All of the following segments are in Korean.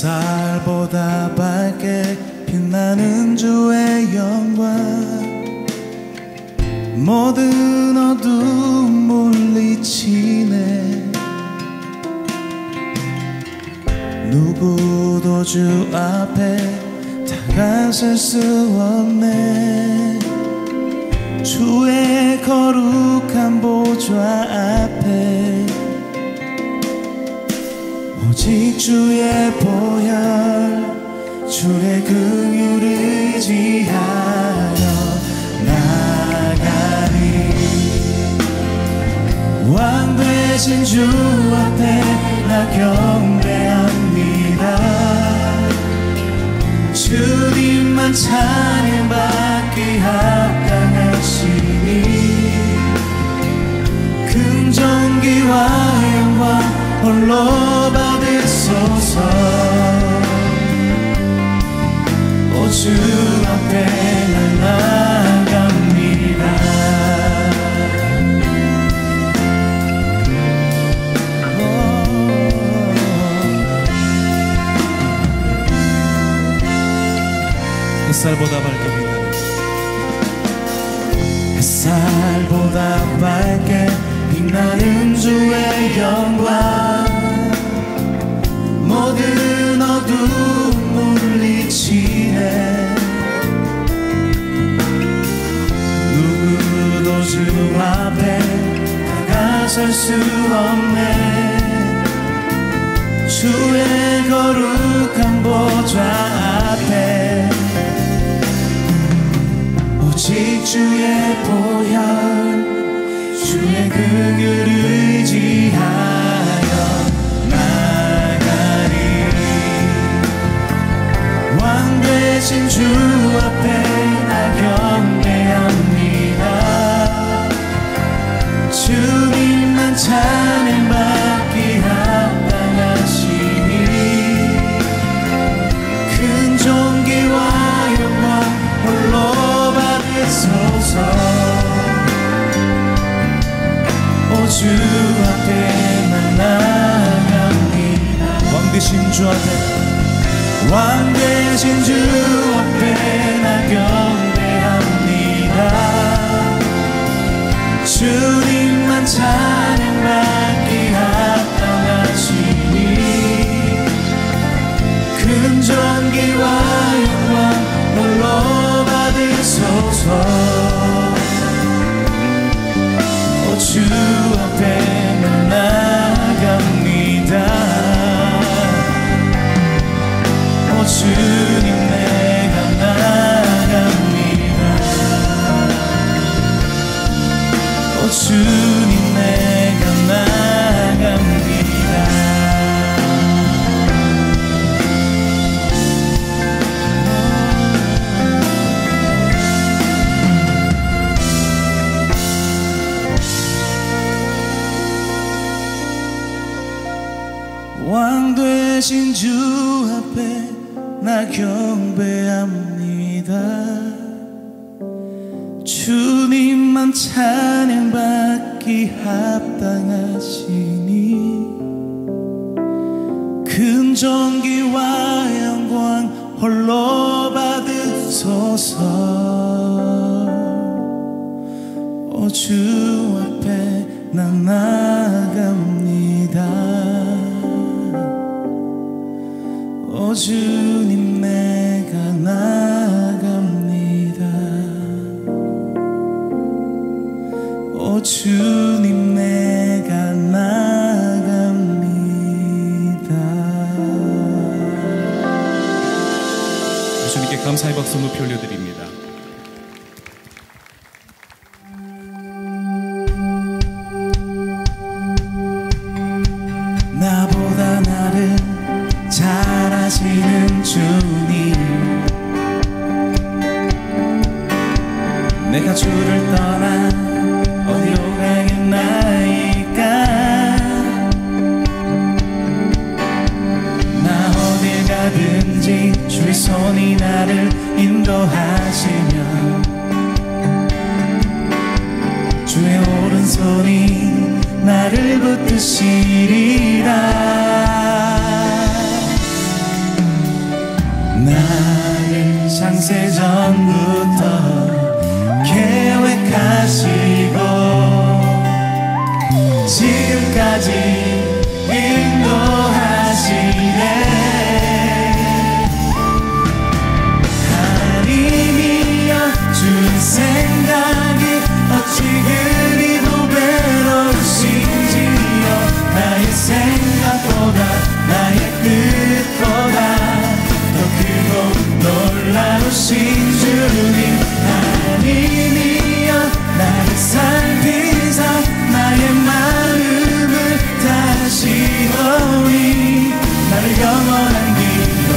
햇살보다 밝게 빛나는 주의 영광 모든 어두움 물리치네 누구도 주 앞에 다가설 수 없네 주의 거룩한 보좌 앞에 오직 주의 보혈 주의 긍휼을 의지하여 나가리 왕 되신 주 앞에 나 경배합니다 주님만 찬양받기 합당하시니 긍정기와 영광 홀로 받으소서 오 주 앞에 난 나갑니다 햇살보다 밝게 빛나는 햇살보다 밝게 빛나는 주의 영광 모든 어두움 물리치네 누구도 주 앞에 다가설 수 없네 주의 거룩한 보좌 앞에 오직 주의 보혈 주의 긍휼을 의지하여 나가리 왕 되신 주 앞에 나 경배합니다 주님만 찬양받기 합당하시니 큰 존귀와 영광 홀로 받으소서 오 주 앞에 난 나갑니다 왕 되신 주 앞에 왕 되신 주 앞에 나 경배합니다 주님만 찬양받기 합당하시니 큰 존귀와 영광 홀로 받으소서 오 주 앞에 난 나갑니다 오 주님 내가 나갑니다 오 주님 내가 나갑니다 왕 되신 주 앞에 나 경배합니다 주님만 찬양받기 합당하시니 큰 존귀와 영광 홀로 받으소서 오 주 앞에 난 나갑니다 오 주님 내가 나갑니다 오 주님 내가 나갑니다 주님께 감사의 박수 높이 올려드립니다 나보다 나를 잘 아시는 주님 내가 주를 떠나 어디로 가겠나이까 나 어딜 가든지 주의 손이 나를 인도하시며 주의 오른손이 나를 붙드시리라 창세전부터 계획하시고 지금까지 인도하시네. 하나님이여 주의 생각이 어찌 그리 보배로우신지요. 나의 생각보다 나의 뜻보다 더 크고 놀라우신 주님. 하나님이여 나를 살피사 나의 마음을 다시 오니 나를 영원한 길로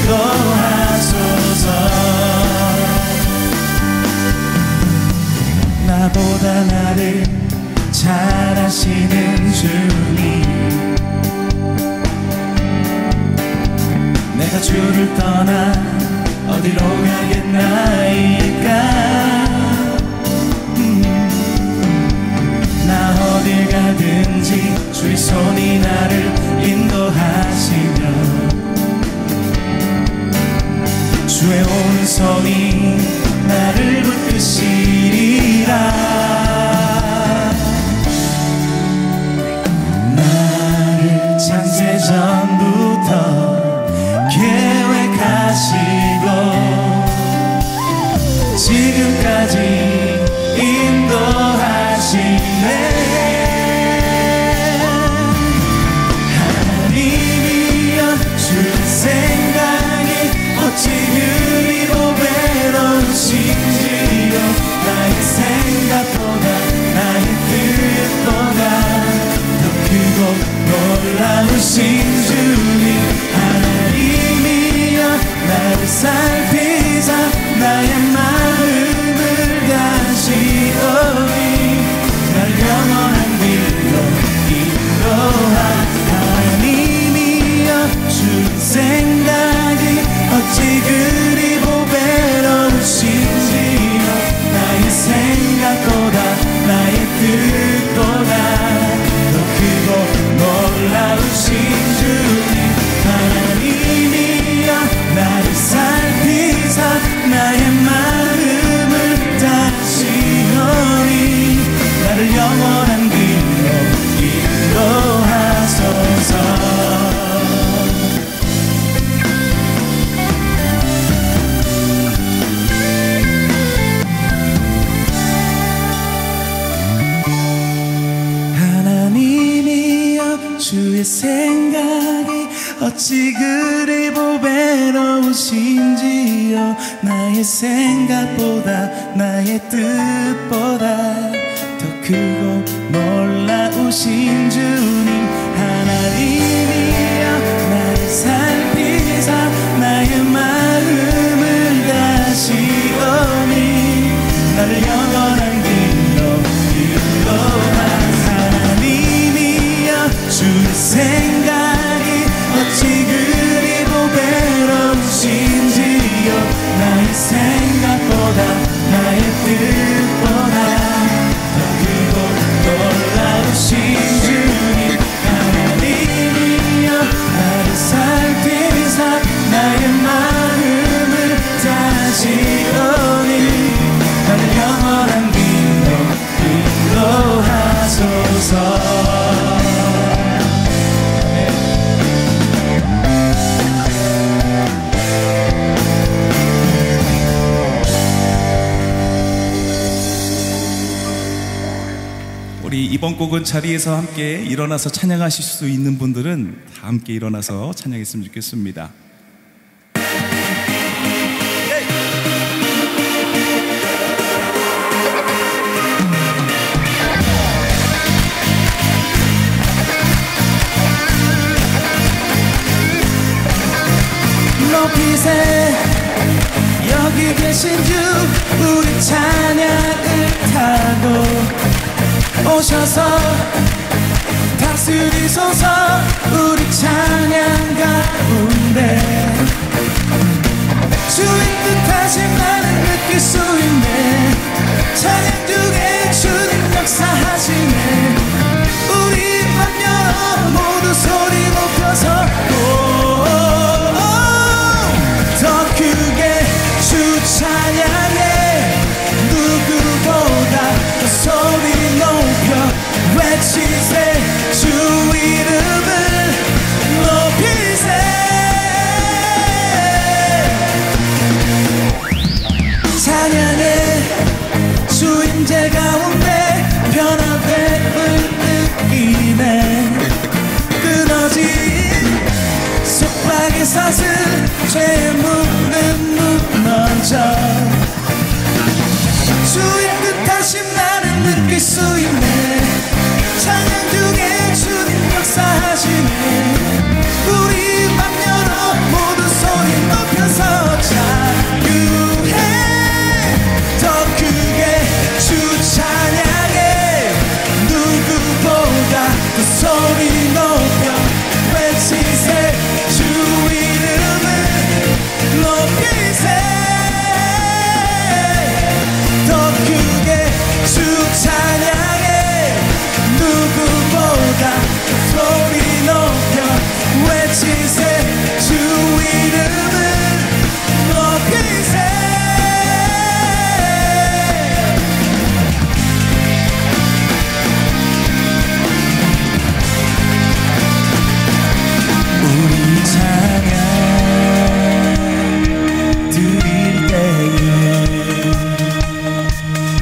인도하소서. 나보다 나를 잘 아시는 주님, 내가 주를 떠나 어디로 가겠나이까. 나 어딜 가든지 주의 손이 나를 인도하시며 주의 오른손이 나를 붙드시리라. 나를 창세전부터 계획하시고 지금까지 인도하시네. 하나님이여 주의 생각이 어찌 그리 보배로우신지요. 나의 생각보다 나의 뜻보다 더 크고 놀라우신 주님. 하나님이여 나를 살피사 나의 마음을 다시 오니 나를 영원한 길로 인도하. 하나님이여 주의 생각이 어찌 그리 보배로우신지요. 나의 생각보다 나의 뜻보다 더 크고 놀라우신 주님. 하나님이여 나를 살피사 나의 마음을 다시 오니 나를 영원한 길로 인도하소서. 하나님이여 주의 생각이 어찌 그리 보배로우신지요. 나의 생각보다 나의 뜻보다 더 크고 놀라우신 주님. 하나님이여 나를 살피사 나의 마음을 다시 오니 나를 영원한 길로 인도하. 하나님이여 주의 생각이 어찌 그리 보배로우신지요. 나의 생각보다 나의 뜻보다 더 크고 놀라우신 주님. 하나님이여 나를 살피사 나의 마음을 다시 오니 나를 영원한 길로 인도하소서. 우리 이번 곡은 자리에서 함께 일어나서 찬양하실 수 있는 분들은 다 함께 일어나서 찬양했으면 좋겠습니다. 높이세 여기 계신 주 우리 찬양을 타고 오셔서 다스리소서. 우리 찬양 가운데 주의 뜻하신 나는 느낄 수 있네. 찬양 중에 주님 역사하시네. 우리 맘 열어 모두 소리 높여서 더 크게 주 문제 가운데 변화됨을 느끼네. 끊어진 속박의 사슬 죄의 문은 무너져. 주의 뜻하심 나는 느낄 수 있네. 찬양 중에 주님 역사하시네. 우리 맘 열어 모두 소리 높여서 자유해. 더 크게 주 찬양해. 누구보다 그 소리 높여 외치세. 주 이름을 높이세. 더 크게 주 찬양해. 누구보다 소리 높여 외치세. 주 이름을 높이세. 우리 찬양 드릴 때에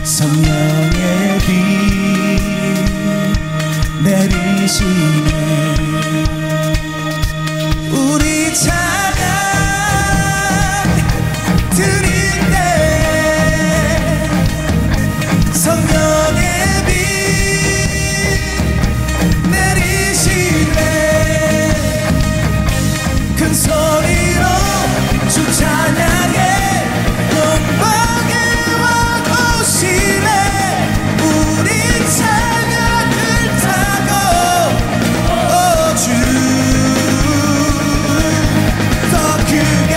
성령의 빛 내리시네. 우리 찬양 드릴 때 성령의 빛 내리시네. 큰 소리로 주 찬양해. 영광의 왕 오시네. 우리 찬양을 타고 주 더 크게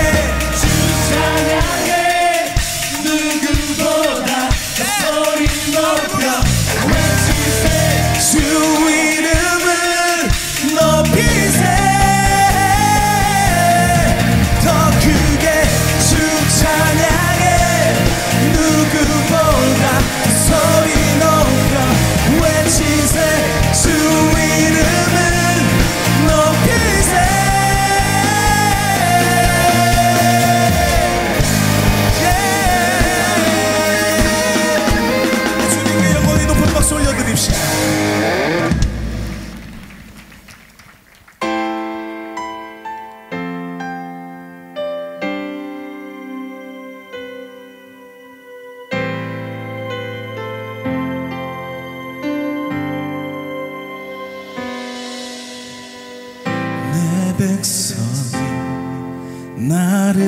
주 찬양해. 누구보다 더 소리 높여 외치세. 주 이름을 높이세. 더 크게 주 찬양해. 누구보다 소리 높여 외치세. 주 이름을 높이세. 주님께 영광의 높은 박수 올려드립시다. 내 백성이 나를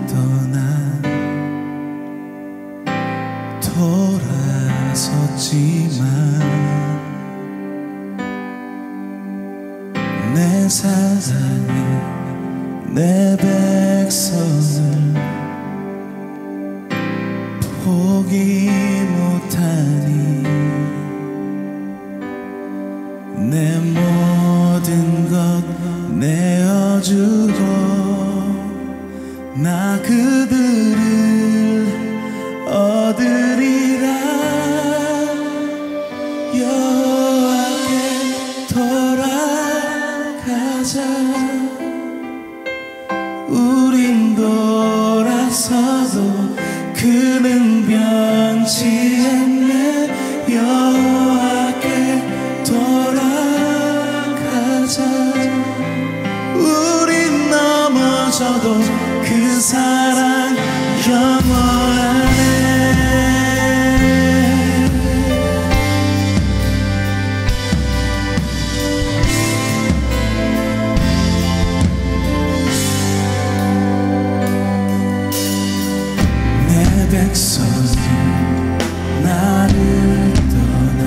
떠나 돌아섰지만 내 사랑이 내 백성을 포기 못하니 내 모든 것 내어주고 나 그들을 얻으리라. 여호와께 돌아가자. 우린 돌아서도 그는 변치 않네. 여호와께 돌아가자. 우린 넘어져도 그 사랑 영원하네. 내 백성이 나를 떠나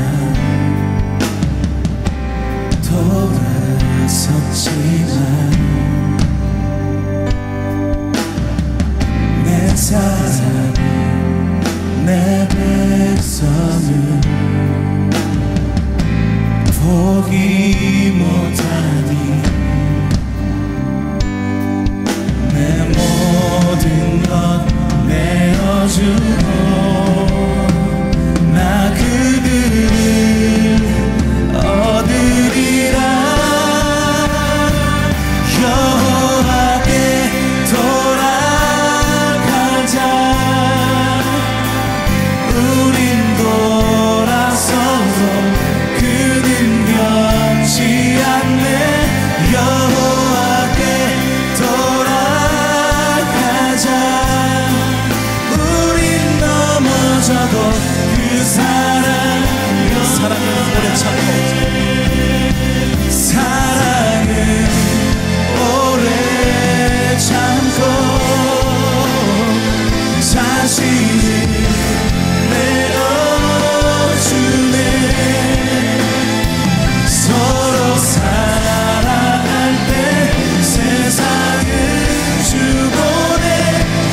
넘어져도 그 사랑은 오래 참고 사랑은 오래 참고 자신을 내어주네 서로 사랑할 때 세상은 주고내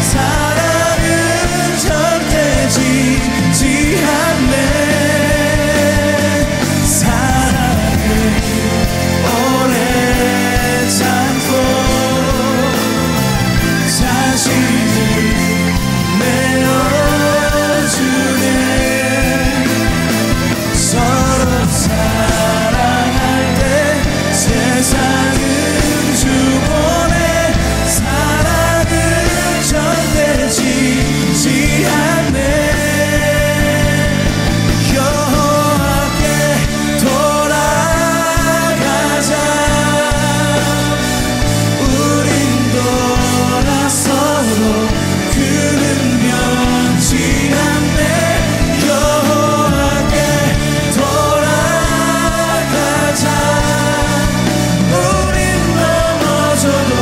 사랑은 절대 지지 않네 사랑은 오래 참고 자신을 내어주네 서로 사랑할 때 세상은 주고내 사랑은 절대 지지 않네 여호와께 돌아가자 우린 돌아서도 그는 변치 않네 여호와께 돌아가자 우린 넘어져도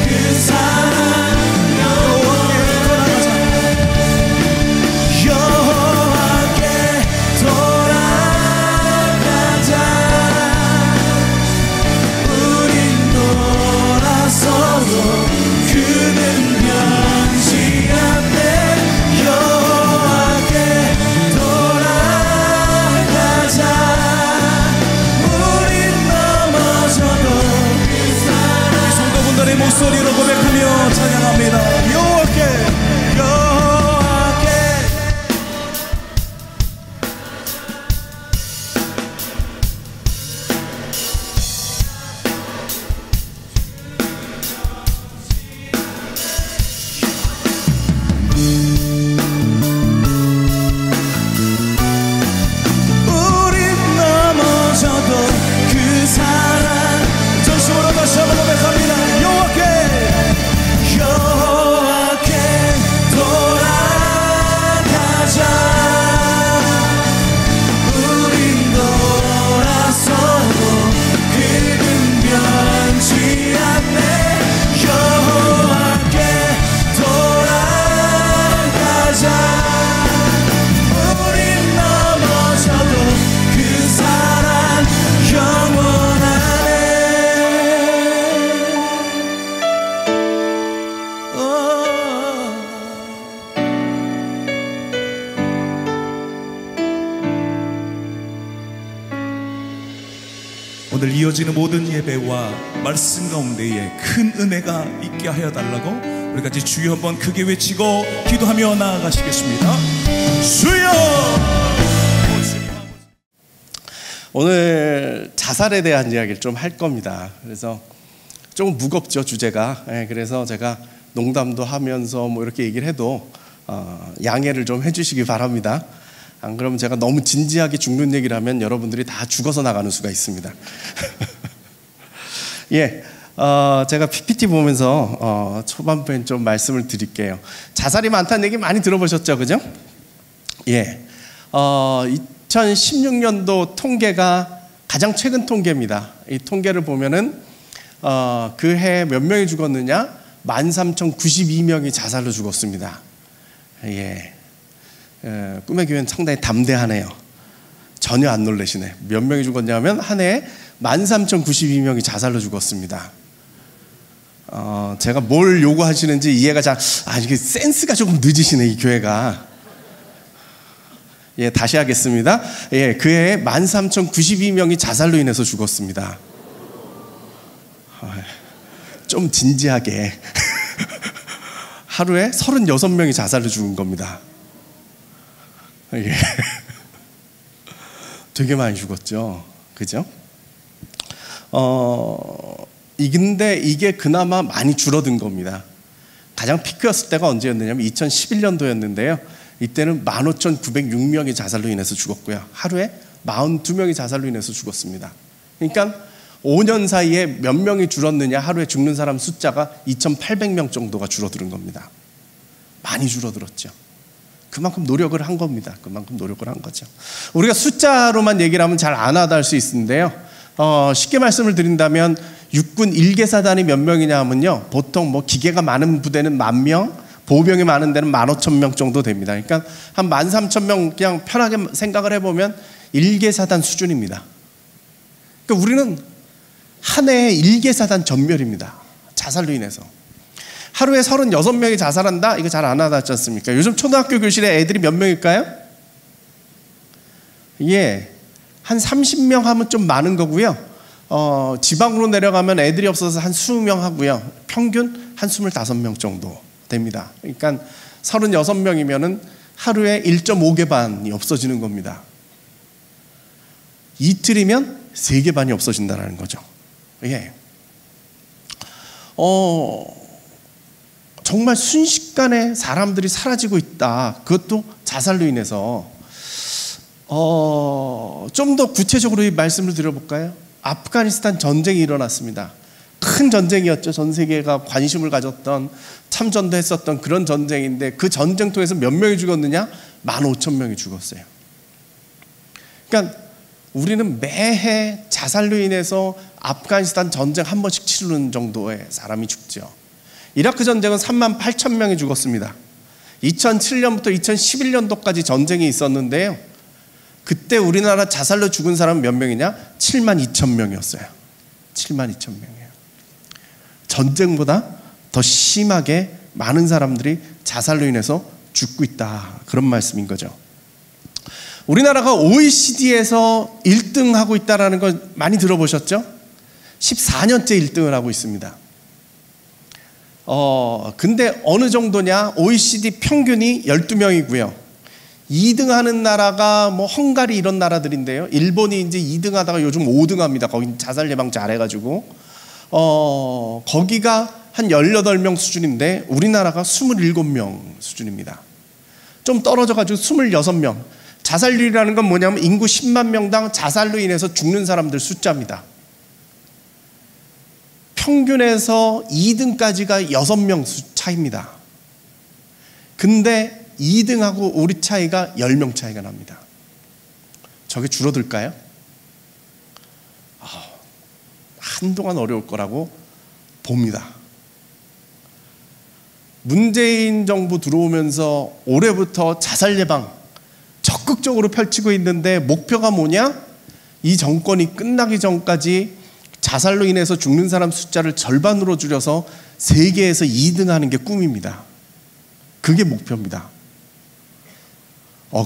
그 사랑 여호와께 돌아가자 우린 돌아서도 그는 변치 않네 여호와께 돌아가자 우린 넘어져도 그 사랑 성도분들의 목소리로 고백하며 찬양합니다. 여호와께 우린 넘어져도 그 사랑 전심으로 다시 한번 고백합니다. 여호와께 돌아가자 우린 돌아서도 그는 변치 않네 여호와께 돌아가자 우린 넘어져도 그 사랑 영원하네 오늘 이어지는 모든 예배와 말씀 가운데에 큰 은혜가 있게 하여 달라고 우리 같이 주여 한번 크게 외치고 기도하며 나아가시겠습니다. 주여! 오늘 자살에 대한 이야기를 좀 할 겁니다. 그래서 조금 무겁죠, 주제가. 그래서 제가 농담도 하면서 뭐 이렇게 얘기를 해도 양해를 좀 해주시기 바랍니다. 안 그러면 제가 너무 진지하게 죽는 얘기를 하면 여러분들이 다 죽어서 나가는 수가 있습니다. 예, 제가 PPT 보면서 초반부엔 좀 말씀을 드릴게요. 자살이 많다는 얘기 많이 들어보셨죠, 그죠? 예, 2016년도 통계가 가장 최근 통계입니다. 이 통계를 보면은 그 해 몇 명이 죽었느냐? 13,092명이 자살로 죽었습니다. 예. 꿈의 교회는 상당히 담대하네요. 전혀 안 놀라시네. 몇 명이 죽었냐면 한 해에 13,092명이 자살로 죽었습니다. 제가 뭘 요구하시는지 이해가 이게 센스가 조금 늦으시네, 이 교회가. 예, 다시 하겠습니다. 예, 그 해에 13,092명이 자살로 인해서 죽었습니다. 좀 진지하게. 하루에 36명이 자살로 죽은 겁니다. 예. 되게 많이 죽었죠. 그죠? 근데 이게 그나마 많이 줄어든 겁니다. 가장 피크였을 때가 언제였느냐면 2011년도였는데요. 이때는 15,906명이 자살로 인해서 죽었고요. 하루에 42명이 자살로 인해서 죽었습니다. 그러니까 5년 사이에 몇 명이 줄었느냐, 하루에 죽는 사람 숫자가 2,800명 정도가 줄어드는 겁니다. 많이 줄어들었죠. 그만큼 노력을 한 겁니다. 그만큼 노력을 한 거죠. 우리가 숫자로만 얘기를 하면 잘 안 와닿을 수 있는데요. 쉽게 말씀을 드린다면 육군 1개사단이 몇 명이냐 하면요, 보통 뭐 기계가 많은 부대는 10,000명, 보병이 많은 데는 15,000명 정도 됩니다. 그러니까 한 13,000명 그냥 편하게 생각을 해보면 1개사단 수준입니다. 그러니까 우리는 한 해에 1개사단 전멸입니다. 자살로 인해서. 하루에 36명이 자살한다? 이거 잘 안 와닿지 않습니까? 요즘 초등학교 교실에 애들이 몇 명일까요? 예, 한 30명 하면 좀 많은 거고요. 지방으로 내려가면 애들이 없어서 한 20명 하고요. 평균 한 25명 정도 됩니다. 그러니까 36명이면은 하루에 1.5개 반이 없어지는 겁니다. 이틀이면 3개 반이 없어진다는 거죠. 예. 정말 순식간에 사람들이 사라지고 있다. 그것도 자살로 인해서. 좀 더 구체적으로 이 말씀을 드려볼까요? 아프가니스탄 전쟁이 일어났습니다. 큰 전쟁이었죠. 전 세계가 관심을 가졌던, 참전도 했었던 그런 전쟁인데, 그 전쟁통에서 몇 명이 죽었느냐? 15,000명이 죽었어요. 그러니까 우리는 매해 자살로 인해서 아프가니스탄 전쟁 한 번씩 치르는 정도의 사람이 죽죠. 이라크 전쟁은 38,000명이 죽었습니다. 2007년부터 2011년도까지 전쟁이 있었는데요, 그때 우리나라 자살로 죽은 사람은 몇 명이냐? 72,000명이었어요. 72,000명이에요. 전쟁보다 더 심하게 많은 사람들이 자살로 인해서 죽고 있다. 그런 말씀인 거죠. 우리나라가 OECD에서 1등하고 있다는 걸 많이 들어보셨죠? 14년째 1등을 하고 있습니다. 근데 어느 정도냐? OECD 평균이 12명이고요. 2등 하는 나라가 뭐 헝가리 이런 나라들인데요. 일본이 이제 2등 하다가 요즘 5등 합니다. 거기 자살 예방 잘해가지고. 거기가 한 18명 수준인데 우리나라가 27명 수준입니다. 좀 떨어져가지고 26명. 자살률이라는 건 뭐냐면 인구 10만 명당 자살로 인해서 죽는 사람들 숫자입니다. 평균에서 2등까지가 6명 차이입니다. 근데 2등하고 우리 차이가 10명 차이가 납니다. 저게 줄어들까요? 한동안 어려울 거라고 봅니다. 문재인 정부 들어오면서 올해부터 자살 예방 적극적으로 펼치고 있는데 목표가 뭐냐? 이 정권이 끝나기 전까지 자살로 인해서 죽는 사람 숫자를 절반으로 줄여서 세계에서 2등 하는 게 꿈입니다. 그게 목표입니다.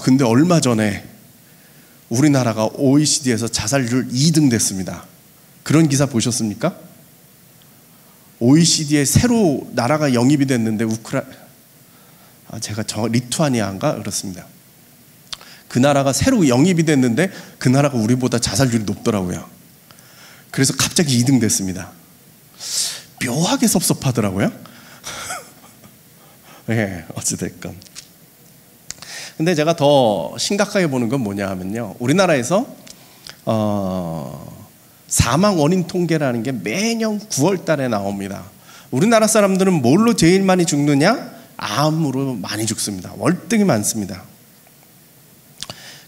근데 얼마 전에 우리나라가 OECD에서 자살률 2등 됐습니다. 그런 기사 보셨습니까? OECD에 새로 나라가 영입이 됐는데 리투아니아인가 그렇습니다. 그 나라가 새로 영입이 됐는데 그 나라가 우리보다 자살률이 높더라고요. 그래서 갑자기 2등 됐습니다. 묘하게 섭섭하더라고요. 예, 어찌됐건. 근데 제가 더 심각하게 보는 건 뭐냐 하면요, 우리나라에서 사망 원인 통계라는 게 매년 9월 달에 나옵니다. 우리나라 사람들은 뭘로 제일 많이 죽느냐? 암으로 많이 죽습니다. 월등히 많습니다.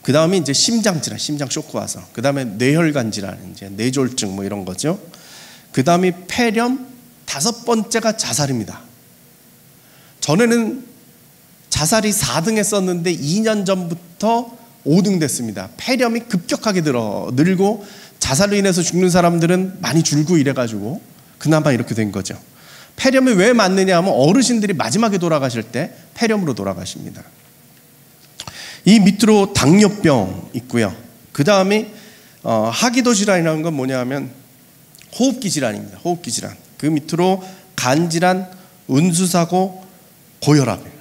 그 다음에 이제 심장 질환, 심장 쇼크 와서. 그 다음에 뇌혈관 질환, 이제 뇌졸중 뭐 이런 거죠. 그 다음에 폐렴, 5번째가 자살입니다. 전에는 자살이 4등 했었는데 2년 전부터 5등 됐습니다. 폐렴이 급격하게 늘고 자살로 인해서 죽는 사람들은 많이 줄고 이래가지고 그나마 이렇게 된 거죠. 폐렴이 왜 많느냐 하면 어르신들이 마지막에 돌아가실 때 폐렴으로 돌아가십니다. 이 밑으로 당뇨병 있고요. 그 다음에 하기도 질환이라는 건 뭐냐 하면 호흡기 질환입니다. 호흡기 질환. 그 밑으로 간 질환, 운수사고, 고혈압.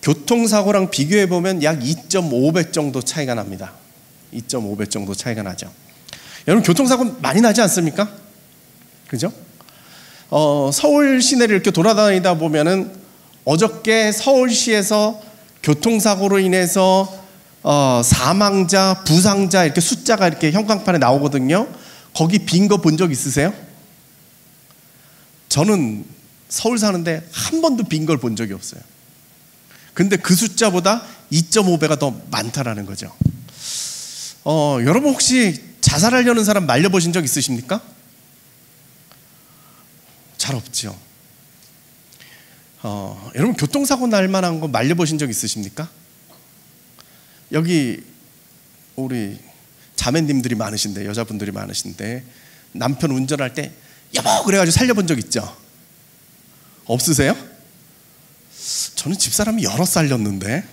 교통사고랑 비교해보면 약 2.5배 정도 차이가 납니다. 2.5배 정도 차이가 나죠. 여러분 교통사고 많이 나지 않습니까? 그죠? 서울 시내를 이렇게 돌아다니다 보면은 어저께 서울시에서 교통사고로 인해서 사망자, 부상자 이렇게 숫자가 이렇게 형광판에 나오거든요. 거기 빈 거 본 적 있으세요? 저는 서울 사는데 한 번도 빈 걸 본 적이 없어요. 근데 그 숫자보다 2.5배가 더 많다라는 거죠. 여러분 혹시 자살하려는 사람 말려보신 적 있으십니까? 잘 없죠. 여러분 교통사고 날 만한 거 말려보신 적 있으십니까? 여기 우리 자매님들이 많으신데, 여자분들이 많으신데 남편 운전할 때 여보 그래가지고 살려본 적 있죠? 없으세요? 저는 집사람이 여러 살렸는데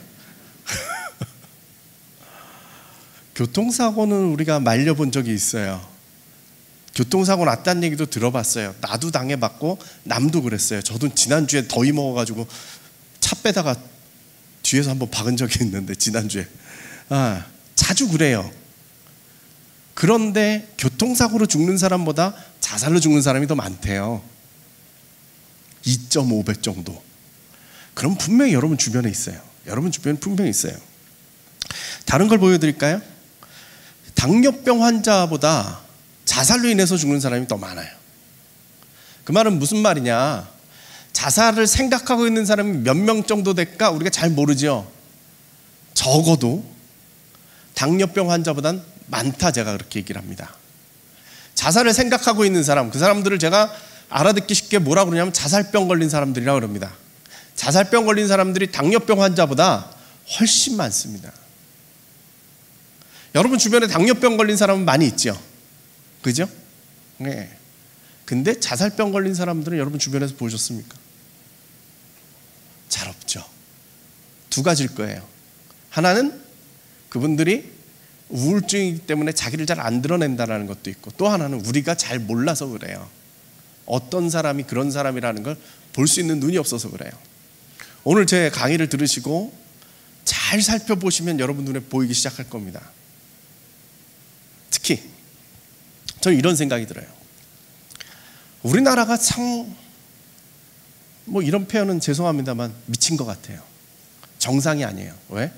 교통사고는 우리가 말려본 적이 있어요. 교통사고 났다는 얘기도 들어봤어요. 나도 당해봤고 남도 그랬어요. 저도 지난주에 더위 먹어가지고 차 빼다가 뒤에서 한번 박은 적이 있는데, 지난주에. 자주 그래요. 그런데 교통사고로 죽는 사람보다 자살로 죽는 사람이 더 많대요. 2.5배 정도. 그럼 분명히 여러분 주변에 있어요. 여러분 주변에 분명히 있어요. 다른 걸 보여드릴까요? 당뇨병 환자보다 자살로 인해서 죽는 사람이 더 많아요. 그 말은 무슨 말이냐? 자살을 생각하고 있는 사람이 몇 명 정도 될까 우리가 잘 모르죠. 적어도 당뇨병 환자보단 많다, 제가 그렇게 얘기를 합니다. 자살을 생각하고 있는 사람, 그 사람들을 제가 알아듣기 쉽게 뭐라고 그러냐면 자살병 걸린 사람들이라고 그럽니다. 자살병 걸린 사람들이 당뇨병 환자보다 훨씬 많습니다. 여러분 주변에 당뇨병 걸린 사람은 많이 있죠? 그죠? 네. 근데 자살병 걸린 사람들은 여러분 주변에서 보셨습니까? 잘 없죠. 두 가지일 거예요. 하나는 그분들이 우울증이기 때문에 자기를 잘 안 드러낸다는 것도 있고, 또 하나는 우리가 잘 몰라서 그래요. 어떤 사람이 그런 사람이라는 걸 볼 수 있는 눈이 없어서 그래요. 오늘 제 강의를 들으시고 잘 살펴보시면 여러분 눈에 보이기 시작할 겁니다. 특히 저는 이런 생각이 들어요. 우리나라가 참 이런 표현은 죄송합니다만 미친 것 같아요. 정상이 아니에요. 왜?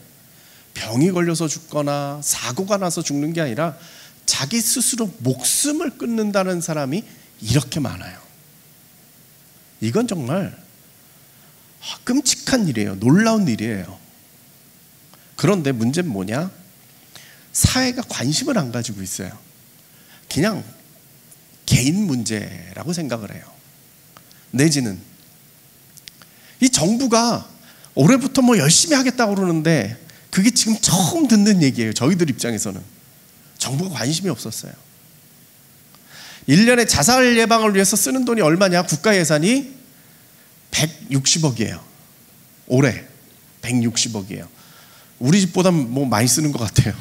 병이 걸려서 죽거나 사고가 나서 죽는 게 아니라 자기 스스로 목숨을 끊는다는 사람이 이렇게 많아요. 이건 정말 끔찍한 일이에요. 놀라운 일이에요. 그런데 문제는 뭐냐? 사회가 관심을 안 가지고 있어요. 그냥 개인 문제라고 생각을 해요. 내지는 이 정부가 올해부터 열심히 하겠다고 그러는데 그게 지금 처음 듣는 얘기예요. 저희들 입장에서는. 정부가 관심이 없었어요. 1년에 자살 예방을 위해서 쓰는 돈이 얼마냐? 국가 예산이 160억이에요. 올해 160억이에요. 우리 집보다 많이 쓰는 것 같아요.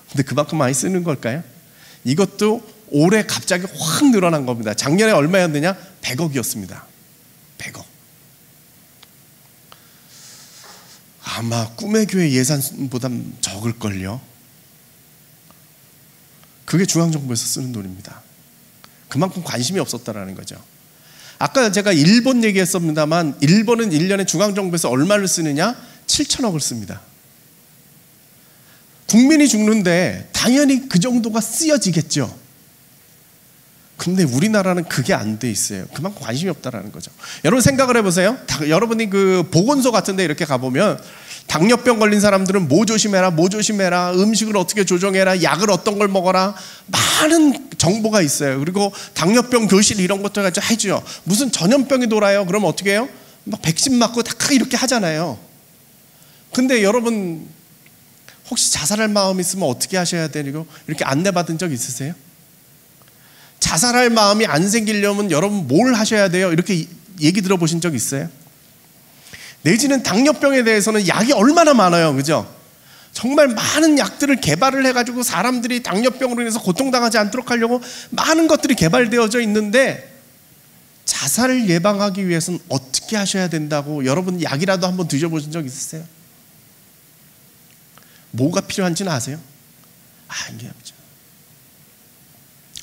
근데 그만큼 많이 쓰는 걸까요? 이것도 올해 갑자기 확 늘어난 겁니다. 작년에 얼마였느냐? 100억이었습니다. 100억. 아마 꿈의 교회 예산보다 적을걸요. 그게 중앙정부에서 쓰는 돈입니다. 그만큼 관심이 없었다라는 거죠. 아까 제가 일본 얘기했습니다만, 일본은 1년에 중앙정부에서 얼마를 쓰느냐? 7천억을 씁니다. 국민이 죽는데 당연히 그 정도가 쓰여지겠죠. 근데 우리나라는 그게 안 돼 있어요. 그만큼 관심이 없다라는 거죠. 여러분 생각을 해보세요. 여러분이 그 보건소 같은 데 이렇게 가보면 당뇨병 걸린 사람들은 뭐 조심해라, 뭐 조심해라, 음식을 어떻게 조정해라, 약을 어떤 걸 먹어라, 많은 정보가 있어요. 그리고 당뇨병 교실 이런 것도 해줘요. 무슨 전염병이 돌아요. 그러면 어떻게 해요? 백신 맞고 다 이렇게 하잖아요. 근데 여러분 혹시 자살할 마음이 있으면 어떻게 하셔야 되고 이렇게 안내받은 적 있으세요? 자살할 마음이 안 생기려면 여러분 뭘 하셔야 돼요? 이렇게 얘기 들어보신 적 있어요? 내지는 당뇨병에 대해서는 약이 얼마나 많아요. 그죠? 정말 많은 약들을 개발을 해가지고 사람들이 당뇨병으로 인해서 고통당하지 않도록 하려고 많은 것들이 개발되어져 있는데, 자살을 예방하기 위해서는 어떻게 하셔야 된다고 여러분 약이라도 한번 드셔보신 적 있으세요? 뭐가 필요한지는 아세요?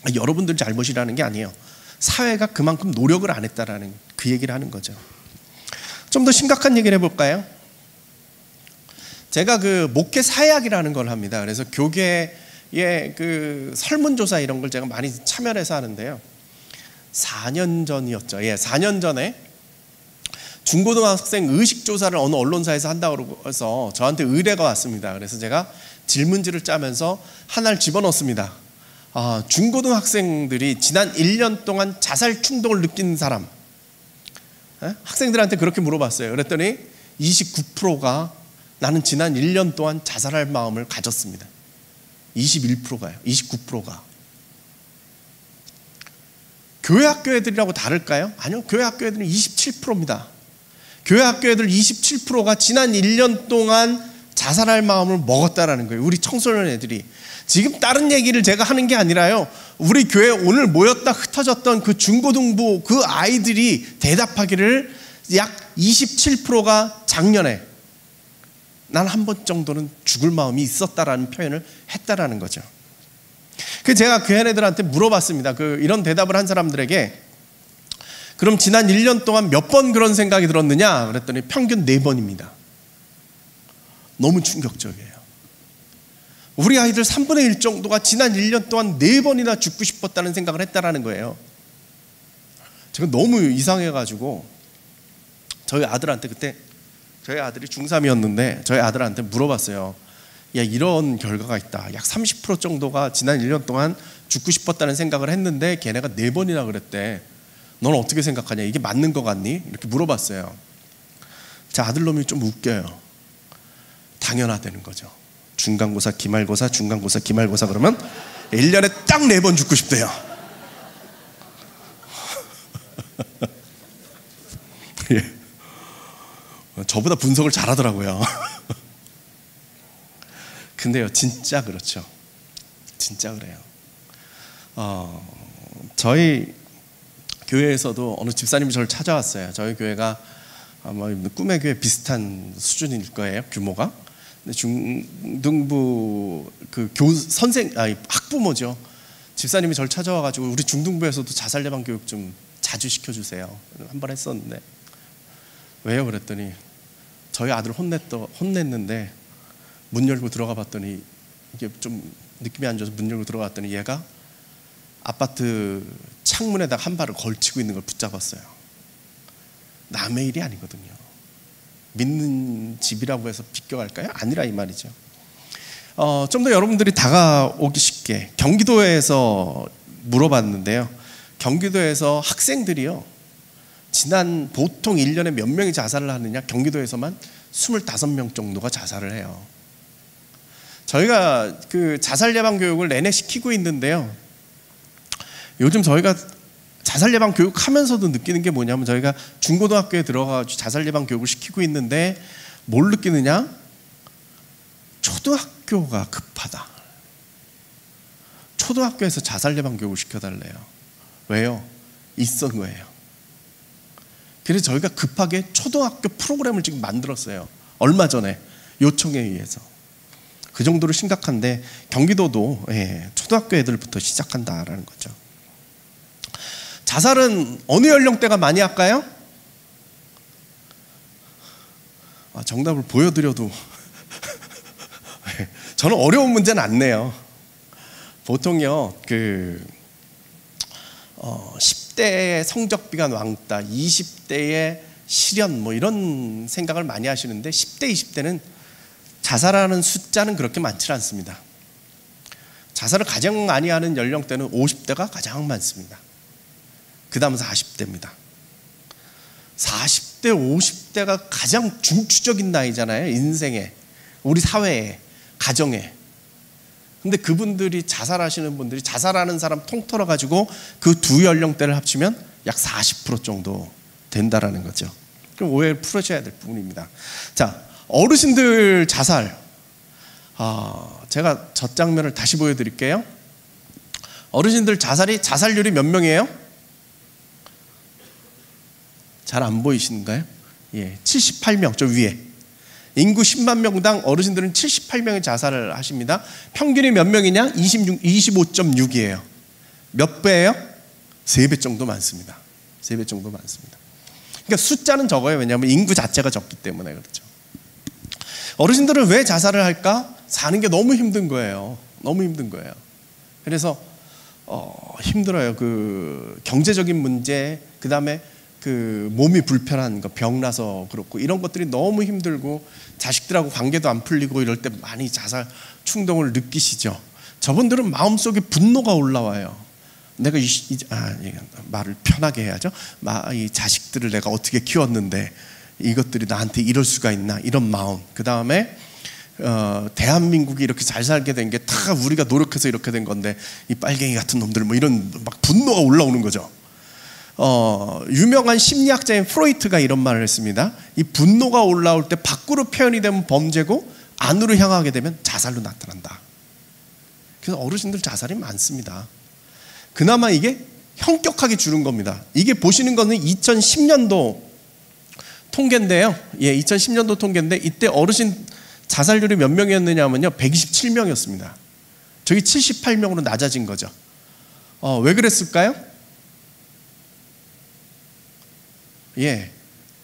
이게 여러분들 잘못이라는 게 아니에요. 사회가 그만큼 노력을 안 했다라는 그 얘기를 하는 거죠. 좀 더 심각한 얘기를 해볼까요? 제가 그 목회 사회학이라는 걸 합니다. 그래서 교계의 그 설문조사 이런 걸 제가 많이 참여해서 하는데요. 4년 전이었죠. 예, 4년 전에 중고등학생 의식조사를 어느 언론사에서 한다고 해서 저한테 의뢰가 왔습니다. 그래서 제가 질문지를 짜면서 하나를 집어넣었습니다. 중고등학생들이 지난 1년 동안 자살 충동을 느낀 사람, 학생들한테 그렇게 물어봤어요. 그랬더니 29%가 나는 지난 1년 동안 자살할 마음을 가졌습니다. 21%가요. 29%가. 교회 학교 애들이라고 다를까요? 아니요. 교회 학교 애들은 27%입니다. 교회 학교 애들 27%가 지난 1년 동안 자살할 마음을 먹었다라는 거예요. 우리 청소년 애들이. 지금 다른 얘기를 제가 하는 게 아니라요, 우리 교회 오늘 모였다 흩어졌던 그 중고등부 그 아이들이 대답하기를 약 27%가 작년에 난 한 번 정도는 죽을 마음이 있었다라는 표현을 했다라는 거죠. 그 제가 그 애들한테 물어봤습니다. 이런 대답을 한 사람들에게 그럼 지난 1년 동안 몇 번 그런 생각이 들었느냐? 그랬더니 평균 4번입니다. 너무 충격적이에요. 우리 아이들 3분의 1 정도가 지난 1년 동안 4번이나 죽고 싶었다는 생각을 했다라는 거예요. 제가 너무 이상해가지고 저희 아들한테 그때 저희 아들이 중3이었는데 저희 아들한테 물어봤어요. 야, 이런 결과가 있다. 약 30% 정도가 지난 1년 동안 죽고 싶었다는 생각을 했는데 걔네가 4번이나 그랬대. 넌 어떻게 생각하냐? 이게 맞는 거 같니? 이렇게 물어봤어요. 제 아들놈이 좀 웃겨요. 당연하다는 거죠. 중간고사, 기말고사, 중간고사, 기말고사 그러면 1년에 딱 4번 죽고 싶대요. 예. 저보다 분석을 잘하더라고요. 근데요, 진짜 그렇죠. 진짜 그래요. 저희 교회에서도 어느 집사님이 저를 찾아왔어요. 저희 교회가 아마 꿈의 교회 비슷한 수준일 거예요, 규모가. 근데 중등부 학부모죠. 집사님이 저를 찾아와가지고 우리 중등부에서도 자살 예방 교육 좀 자주 시켜주세요. 한 번 했었는데 왜요? 그랬더니 저희 아들을 혼냈는데 문 열고 들어가 봤더니 이게 좀 느낌이 안 좋아서 문 열고 들어가 봤더니 얘가 아파트 창문에다가 한 발을 걸치고 있는 걸 붙잡았어요. 남의 일이 아니거든요. 믿는 집이라고 해서 비껴갈까요? 아니라 이 말이죠. 좀 더 여러분들이 다가오기 쉽게 경기도에서 물어봤는데요. 경기도에서 학생들이요, 지난 보통 1년에 몇 명이 자살을 하느냐? 경기도에서만 25명 정도가 자살을 해요. 저희가 그 자살 예방 교육을 내내 시키고 있는데요. 요즘 저희가 자살 예방 교육하면서도 느끼는 게 뭐냐면 저희가 중고등학교에 들어가서 자살 예방 교육을 시키고 있는데 뭘 느끼느냐? 초등학교가 급하다. 초등학교에서 자살 예방 교육을 시켜달래요. 왜요? 있던 거예요. 그래서 저희가 급하게 초등학교 프로그램을 지금 만들었어요. 얼마 전에 요청에 의해서. 그 정도로 심각한데 경기도도 초등학교 애들부터 시작한다라는 거죠. 자살은 어느 연령대가 많이 할까요? 정답을 보여드려도 저는 어려운 문제는 안 내요. 보통요 10대의 성적 비관 왕따, 20대의 실연 뭐 이런 생각을 많이 하시는데 10대, 20대는 자살하는 숫자는 그렇게 많지 않습니다. 자살을 가장 많이 하는 연령대는 50대가 가장 많습니다. 그 다음은 40대입니다. 40대, 50대가 가장 중추적인 나이잖아요. 인생에, 우리 사회에, 가정에. 근데 그분들이 자살하시는 분들이 자살하는 사람 통틀어 가지고 그 두 연령대를 합치면 약 40% 정도 된다라는 거죠. 그럼 오해를 풀어줘야 될 부분입니다. 자, 어르신들 자살. 제가 저 장면을 다시 보여드릴게요. 어르신들 자살률이 몇 명이에요? 잘 안 보이시는가요? 예, 78명, 저 위에. 인구 10만 명당 어르신들은 78명이 자살을 하십니다. 평균이 몇 명이냐? 25.6이에요. 몇 배예요? 3배 정도 많습니다. 3배 정도 많습니다. 그러니까 숫자는 적어요. 왜냐하면 인구 자체가 적기 때문에 그렇죠. 어르신들은 왜 자살을 할까? 사는 게 너무 힘든 거예요. 너무 힘든 거예요. 그래서 힘들어요. 그 경제적인 문제, 그 다음에 그 몸이 불편한 거, 병나서 그렇고 이런 것들이 너무 힘들고 자식들하고 관계도 안 풀리고 이럴 때 많이 자살 충동을 느끼시죠. 저분들은 마음속에 분노가 올라와요. 내가 말을 편하게 해야죠. 이 자식들을 내가 어떻게 키웠는데 이것들이 나한테 이럴 수가 있나, 이런 마음. 그 다음에 대한민국이 이렇게 잘 살게 된 게 다 우리가 노력해서 이렇게 된 건데 이 빨갱이 같은 놈들 뭐 이런 막 분노가 올라오는 거죠. 유명한 심리학자인 프로이트가 이런 말을 했습니다. 이 분노가 올라올 때 밖으로 표현이 되면 범죄고 안으로 향하게 되면 자살로 나타난다. 그래서 어르신들 자살이 많습니다. 그나마 이게 현격하게 줄은 겁니다. 이게 보시는 거는 2010년도 통계인데요. 2010년도 통계인데 이때 어르신 자살률이 몇 명이었느냐면요, 127명이었습니다. 저기 78명으로 낮아진 거죠. 왜 그랬을까요?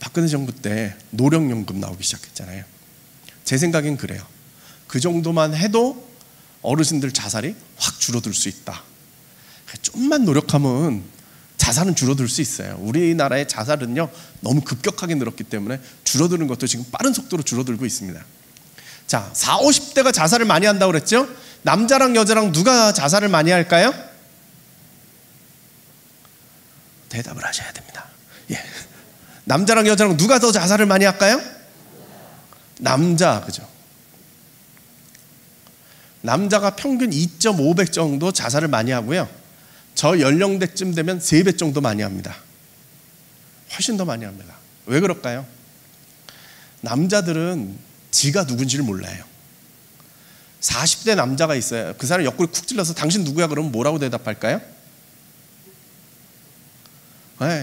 박근혜 정부 때 노령연금 나오기 시작했잖아요. 제 생각엔 그래요. 그 정도만 해도 어르신들 자살이 확 줄어들 수 있다. 좀만 노력하면 자살은 줄어들 수 있어요. 우리나라의 자살은요, 너무 급격하게 늘었기 때문에 줄어드는 것도 지금 빠른 속도로 줄어들고 있습니다. 자, 40, 50대가 자살을 많이 한다고 그랬죠? 남자랑 여자랑 누가 자살을 많이 할까요? 대답을 하셔야 됩니다. 남자랑 여자랑 누가 더 자살을 많이 할까요? 남자, 그죠? 남자가 평균 2.5배 정도 자살을 많이 하고요. 저 연령대쯤 되면 3배 정도 많이 합니다. 훨씬 더 많이 합니다. 왜 그럴까요? 남자들은 지가 누군지를 몰라요. 40대 남자가 있어요. 그 사람 옆구리 쿡 찔러서 당신 누구야? 그러면 뭐라고 대답할까요?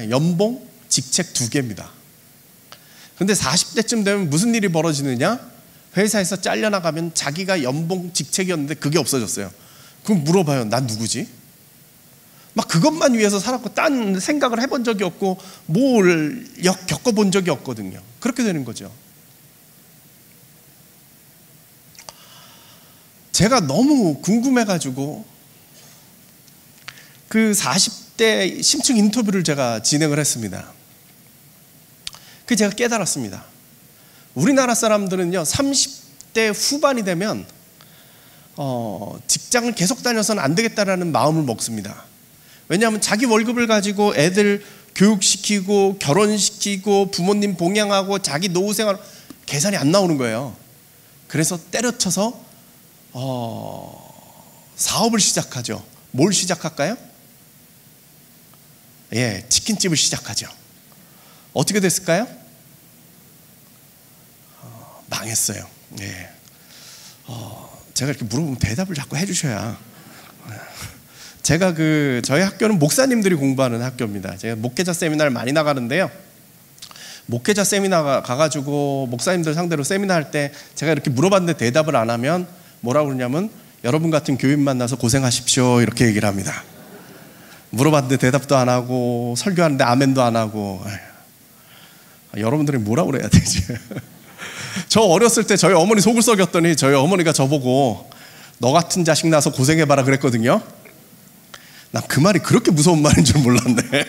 연봉, 직책 2개입니다. 근데 40대쯤 되면 무슨 일이 벌어지느냐? 회사에서 잘려나가면 자기가 연봉, 직책이었는데 그게 없어졌어요. 그럼 물어봐요. 난 누구지? 막 그것만 위해서 살았고 딴 생각을 해본 적이 없고 뭘 겪어본 적이 없거든요. 그렇게 되는 거죠. 제가 너무 궁금해가지고 그 40대 심층 인터뷰를 제가 진행을 했습니다. 그 제가 깨달았습니다. 우리나라 사람들은요, 30대 후반이 되면 직장을 계속 다녀서는 안 되겠다라는 마음을 먹습니다. 왜냐하면 자기 월급을 가지고 애들 교육시키고 결혼시키고 부모님 봉양하고 자기 노후생활 계산이 안 나오는 거예요. 그래서 때려쳐서 사업을 시작하죠. 뭘 시작할까요? 치킨집을 시작하죠. 어떻게 됐을까요? 망했어요. 제가 이렇게 물어보면 대답을 자꾸 해주셔야. 제가 저희 학교는 목사님들이 공부하는 학교입니다. 제가 목회자 세미나를 많이 나가는데요. 목회자 세미나 가가지고 목사님들 상대로 세미나 할 때 제가 이렇게 물어봤는데 대답을 안 하면 뭐라고 그러냐면 여러분 같은 교인 만나서 고생하십시오 이렇게 얘기를 합니다. 물어봤는데 대답도 안 하고 설교하는데 아멘도 안 하고. 여러분들이 뭐라고 그래야 되지? 저 어렸을 때 저희 어머니 속을 썩였더니 저희 어머니가 저보고 너 같은 자식 낳아서 고생해봐라 그랬거든요. 난 그 말이 그렇게 무서운 말인 줄 몰랐네.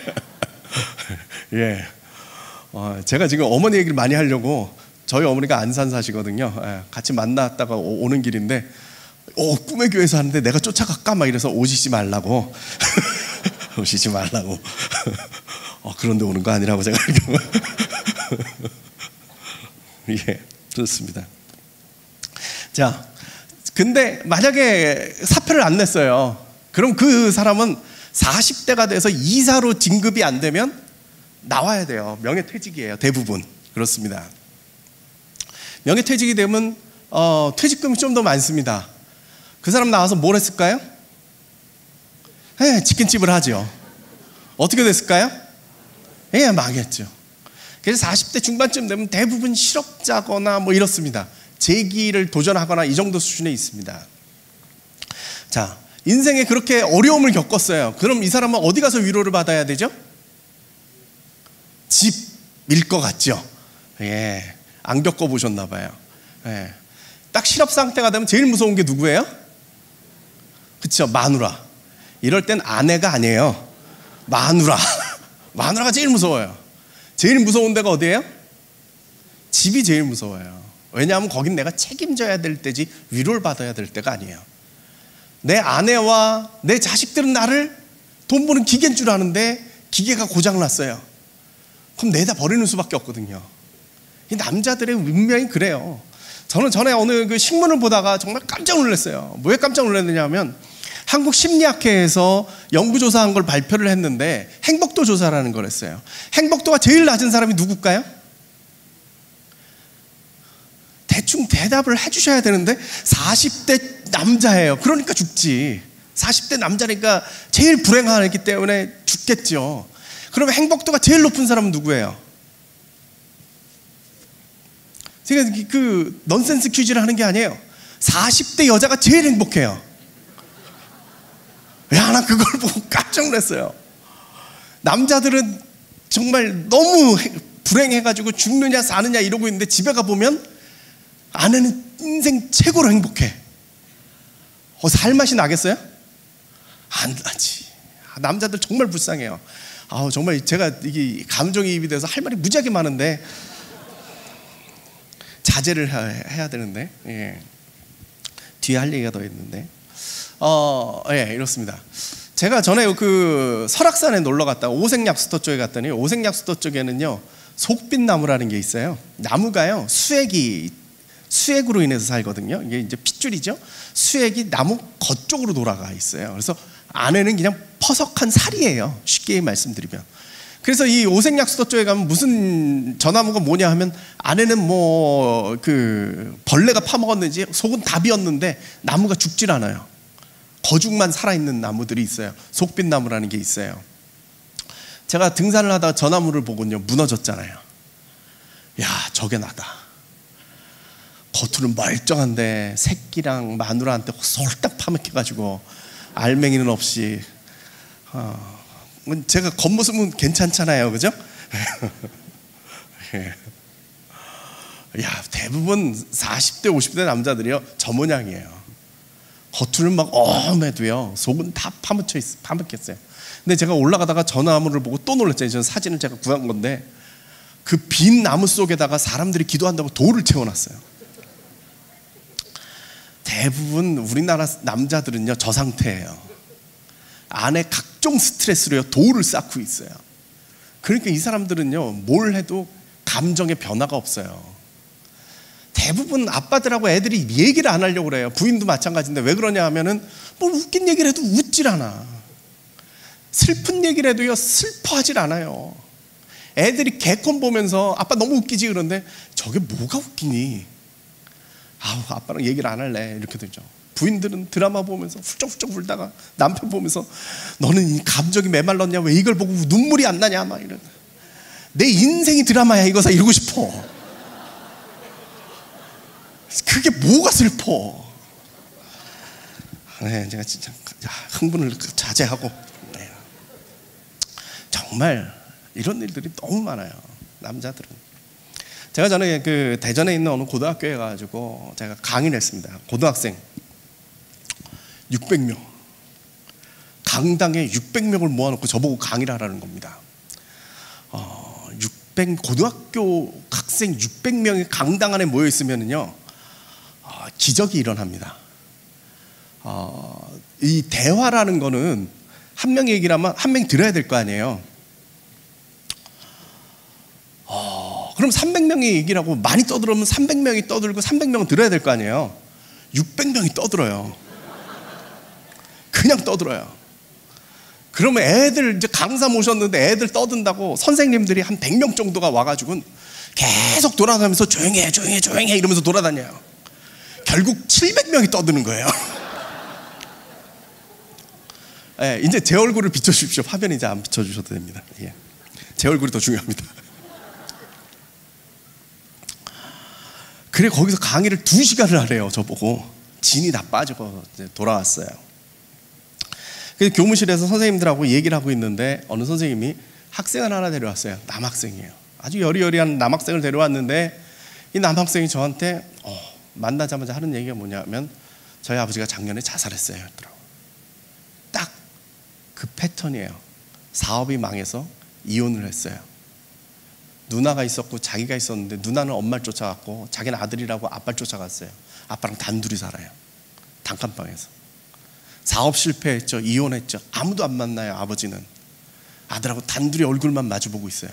제가 지금 어머니 얘기를 많이 하려고 저희 어머니가 안산 사시거든요. 같이 만났다가 오는 길인데 꿈의 교회에서 하는데 내가 쫓아갈까? 막 이래서 오시지 말라고. 오시지 말라고. 그런데 오는 거 아니라고 제가 그렇습니다. 자, 근데 만약에 사표를 안 냈어요. 그럼 그 사람은 40대가 돼서 이사로 진급이 안 되면 나와야 돼요. 명예퇴직이에요. 대부분 그렇습니다. 명예퇴직이 되면 퇴직금이 좀 더 많습니다. 그 사람 나와서 뭘 했을까요? 치킨집을 하죠. 어떻게 됐을까요? 망했죠. 그래서 40대 중반쯤 되면 대부분 실업자거나 뭐 이렇습니다. 재기를 도전하거나 이 정도 수준에 있습니다. 자, 인생에 그렇게 어려움을 겪었어요. 그럼 이 사람은 어디 가서 위로를 받아야 되죠? 집일 것 같죠? 안 겪어보셨나 봐요. 딱 실업 상태가 되면 제일 무서운 게 누구예요? 그쵸, 마누라. 이럴 땐 아내가 아니에요. 마누라. 마누라가 제일 무서워요. 제일 무서운 데가 어디예요? 집이 제일 무서워요. 왜냐하면 거긴 내가 책임져야 될 때지 위로를 받아야 될 때가 아니에요. 내 아내와 내 자식들은 나를 돈 버는 기계인 줄 아는데 기계가 고장났어요. 그럼 내다 버리는 수밖에 없거든요. 이 남자들의 운명이 그래요. 저는 전에 어느 그 신문을 보다가 정말 깜짝 놀랐어요. 왜 깜짝 놀랐느냐 하면 한국심리학회에서 연구조사한 걸 발표를 했는데 행복도 조사라는 걸 했어요. 행복도가 제일 낮은 사람이 누굴까요? 대충 대답을 해주셔야 되는데 40대 남자예요. 그러니까 죽지. 40대 남자니까 제일 불행하기 때문에 죽겠죠. 그러면 행복도가 제일 높은 사람은 누구예요? 제가 그 넌센스 퀴즈를 하는 게 아니에요. 40대 여자가 제일 행복해요. 야, 나 그걸 보고 깜짝 놀랐어요. 남자들은 정말 너무 불행해가지고 죽느냐 사느냐 이러고 있는데 집에 가보면 아내는 인생 최고로 행복해. 살 맛이 나겠어요? 안 나지. 남자들 정말 불쌍해요. 정말 제가 이게 감정이입이 돼서 할 말이 무지하게 많은데 자제를 해야 되는데, 예. 뒤에 할 얘기가 더 있는데, 예, 이렇습니다. 제가 전에 그 설악산에 놀러 갔다가 오색약수터 쪽에 갔더니 오색약수터 쪽에는요 속빛나무라는 게 있어요. 나무가요 수액으로 인해서 살거든요. 이게 이제 핏줄이죠. 수액이 나무 겉쪽으로 돌아가 있어요. 그래서 안에는 그냥 퍼석한 살이에요. 쉽게 말씀드리면. 그래서 이 오색약수터 쪽에 가면 무슨 저나무가 뭐냐 하면 안에는 뭐 그 벌레가 파먹었는지 속은 다 비었는데 나무가 죽질 않아요. 거죽만 살아있는 나무들이 있어요. 속빛나무라는 게 있어요. 제가 등산을 하다가 저 나무를 보고요 무너졌잖아요. 야, 저게 나다. 겉으로는 멀쩡한데 새끼랑 마누라한테 솔딱 파먹혀가지고 알맹이는 없이. 제가 겉모습은 괜찮잖아요, 그죠? 야, 대부분 40대 50대 남자들이요 저 모양이에요. 겉으로는 막 어매도요 속은 다 파묻혔어요. 근데 제가 올라가다가 저 나무를 보고 또 놀랐잖아요. 저는 사진을 제가 구한 건데 그 빈 나무 속에다가 사람들이 기도한다고 돌을 채워놨어요. 대부분 우리나라 남자들은요 저 상태예요. 안에 각종 스트레스로요 돌을 쌓고 있어요. 그러니까 이 사람들은요 뭘 해도 감정의 변화가 없어요. 대부분 아빠들하고 애들이 얘기를 안 하려고 그래요. 부인도 마찬가지인데 왜 그러냐 하면은 뭐 웃긴 얘기를 해도 웃질 않아. 슬픈 얘기를 해도요 슬퍼하질 않아요. 애들이 개콘 보면서 아빠 너무 웃기지 그런데 저게 뭐가 웃기니? 아빠랑 얘기를 안 할래 이렇게 되죠. 부인들은 드라마 보면서 훌쩍훌쩍 울다가 남편 보면서 너는 이 감정이 메말랐냐, 왜 이걸 보고 눈물이 안 나냐 막 이런. 내 인생이 드라마야 이거사 이러고 싶어. 그게 뭐가 슬퍼. 네, 제가 진짜 흥분을 자제하고. 네. 정말 이런 일들이 너무 많아요 남자들은. 제가 전에 그 대전에 있는 어느 고등학교에 가가지고 제가 강의를 했습니다. 고등학생 600명 강당에 600명을 모아놓고 저보고 강의를 하라는 겁니다. 고등학교 학생 600명이 강당 안에 모여 있으면요 기적이 일어납니다. 이 대화라는 거는 한 명이 얘기를 하면 한 명이 들어야 될 거 아니에요. 그럼 300명이 얘기를 하고 많이 떠들으면 300명이 떠들고 300명은 들어야 될 거 아니에요. 600명이 떠들어요. 그냥 떠들어요. 그러면 애들 이제 강사 모셨는데 애들 떠든다고 선생님들이 한 100명 정도가 와가지고 계속 돌아가면서 조용히 해 이러면서 돌아다녀요. 결국 700명이 떠드는 거예요. 네, 이제 제 얼굴을 비춰주십시오. 화면 이제 안 비춰주셔도 됩니다. 예. 제 얼굴이 더 중요합니다. 그래 거기서 강의를 2시간을 하래요. 저보고 진이 다 빠지고 이제 돌아왔어요. 그래서 교무실에서 선생님들하고 얘기를 하고 있는데 어느 선생님이 학생을 하나 데려왔어요. 남학생이에요. 아주 여리여리한 남학생을 데려왔는데 이 남학생이 저한테 만나자마자 하는 얘기가 뭐냐면 저희 아버지가 작년에 자살했어요. 딱 그 패턴이에요. 사업이 망해서 이혼을 했어요. 누나가 있었고 자기가 있었는데 누나는 엄마를 쫓아갔고 자기는 아들이라고 아빠를 쫓아갔어요. 아빠랑 단둘이 살아요. 단칸방에서. 사업 실패했죠. 이혼했죠. 아무도 안 만나요. 아버지는 아들하고 단둘이 얼굴만 마주보고 있어요.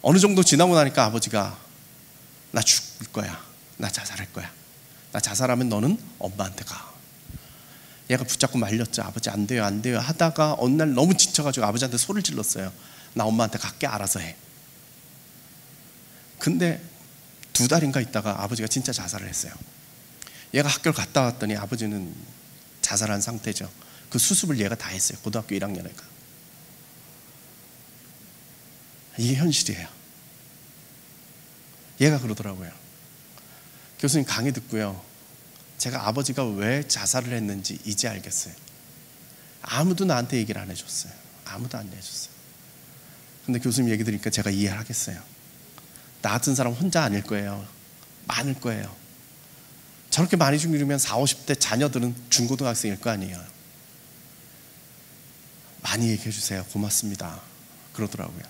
어느 정도 지나고 나니까 아버지가 나 죽을 거야. 나 자살할 거야. 나 자살하면 너는 엄마한테 가. 얘가 붙잡고 말렸죠. 아버지 안 돼요 안 돼요 하다가 어느 날 너무 지쳐가지고 아버지한테 소리를 질렀어요. 나 엄마한테 갈게. 알아서 해. 근데 2달인가 있다가 아버지가 진짜 자살을 했어요. 얘가 학교를 갔다 왔더니 아버지는 자살한 상태죠. 그 수습을 얘가 다 했어요. 고등학교 1학년에 가. 이게 현실이에요. 얘가 그러더라고요. 교수님 강의 듣고요, 제가 아버지가 왜 자살을 했는지 이제 알겠어요. 아무도 나한테 얘기를 안 해줬어요. 아무도 안 해줬어요. 근데 교수님 얘기 들으니까 제가 이해를 하겠어요. 나 같은 사람 혼자 아닐 거예요. 많을 거예요. 저렇게 많이 죽이면 40, 50대 자녀들은 중고등학생일 거 아니에요. 많이 얘기해 주세요. 고맙습니다. 그러더라고요.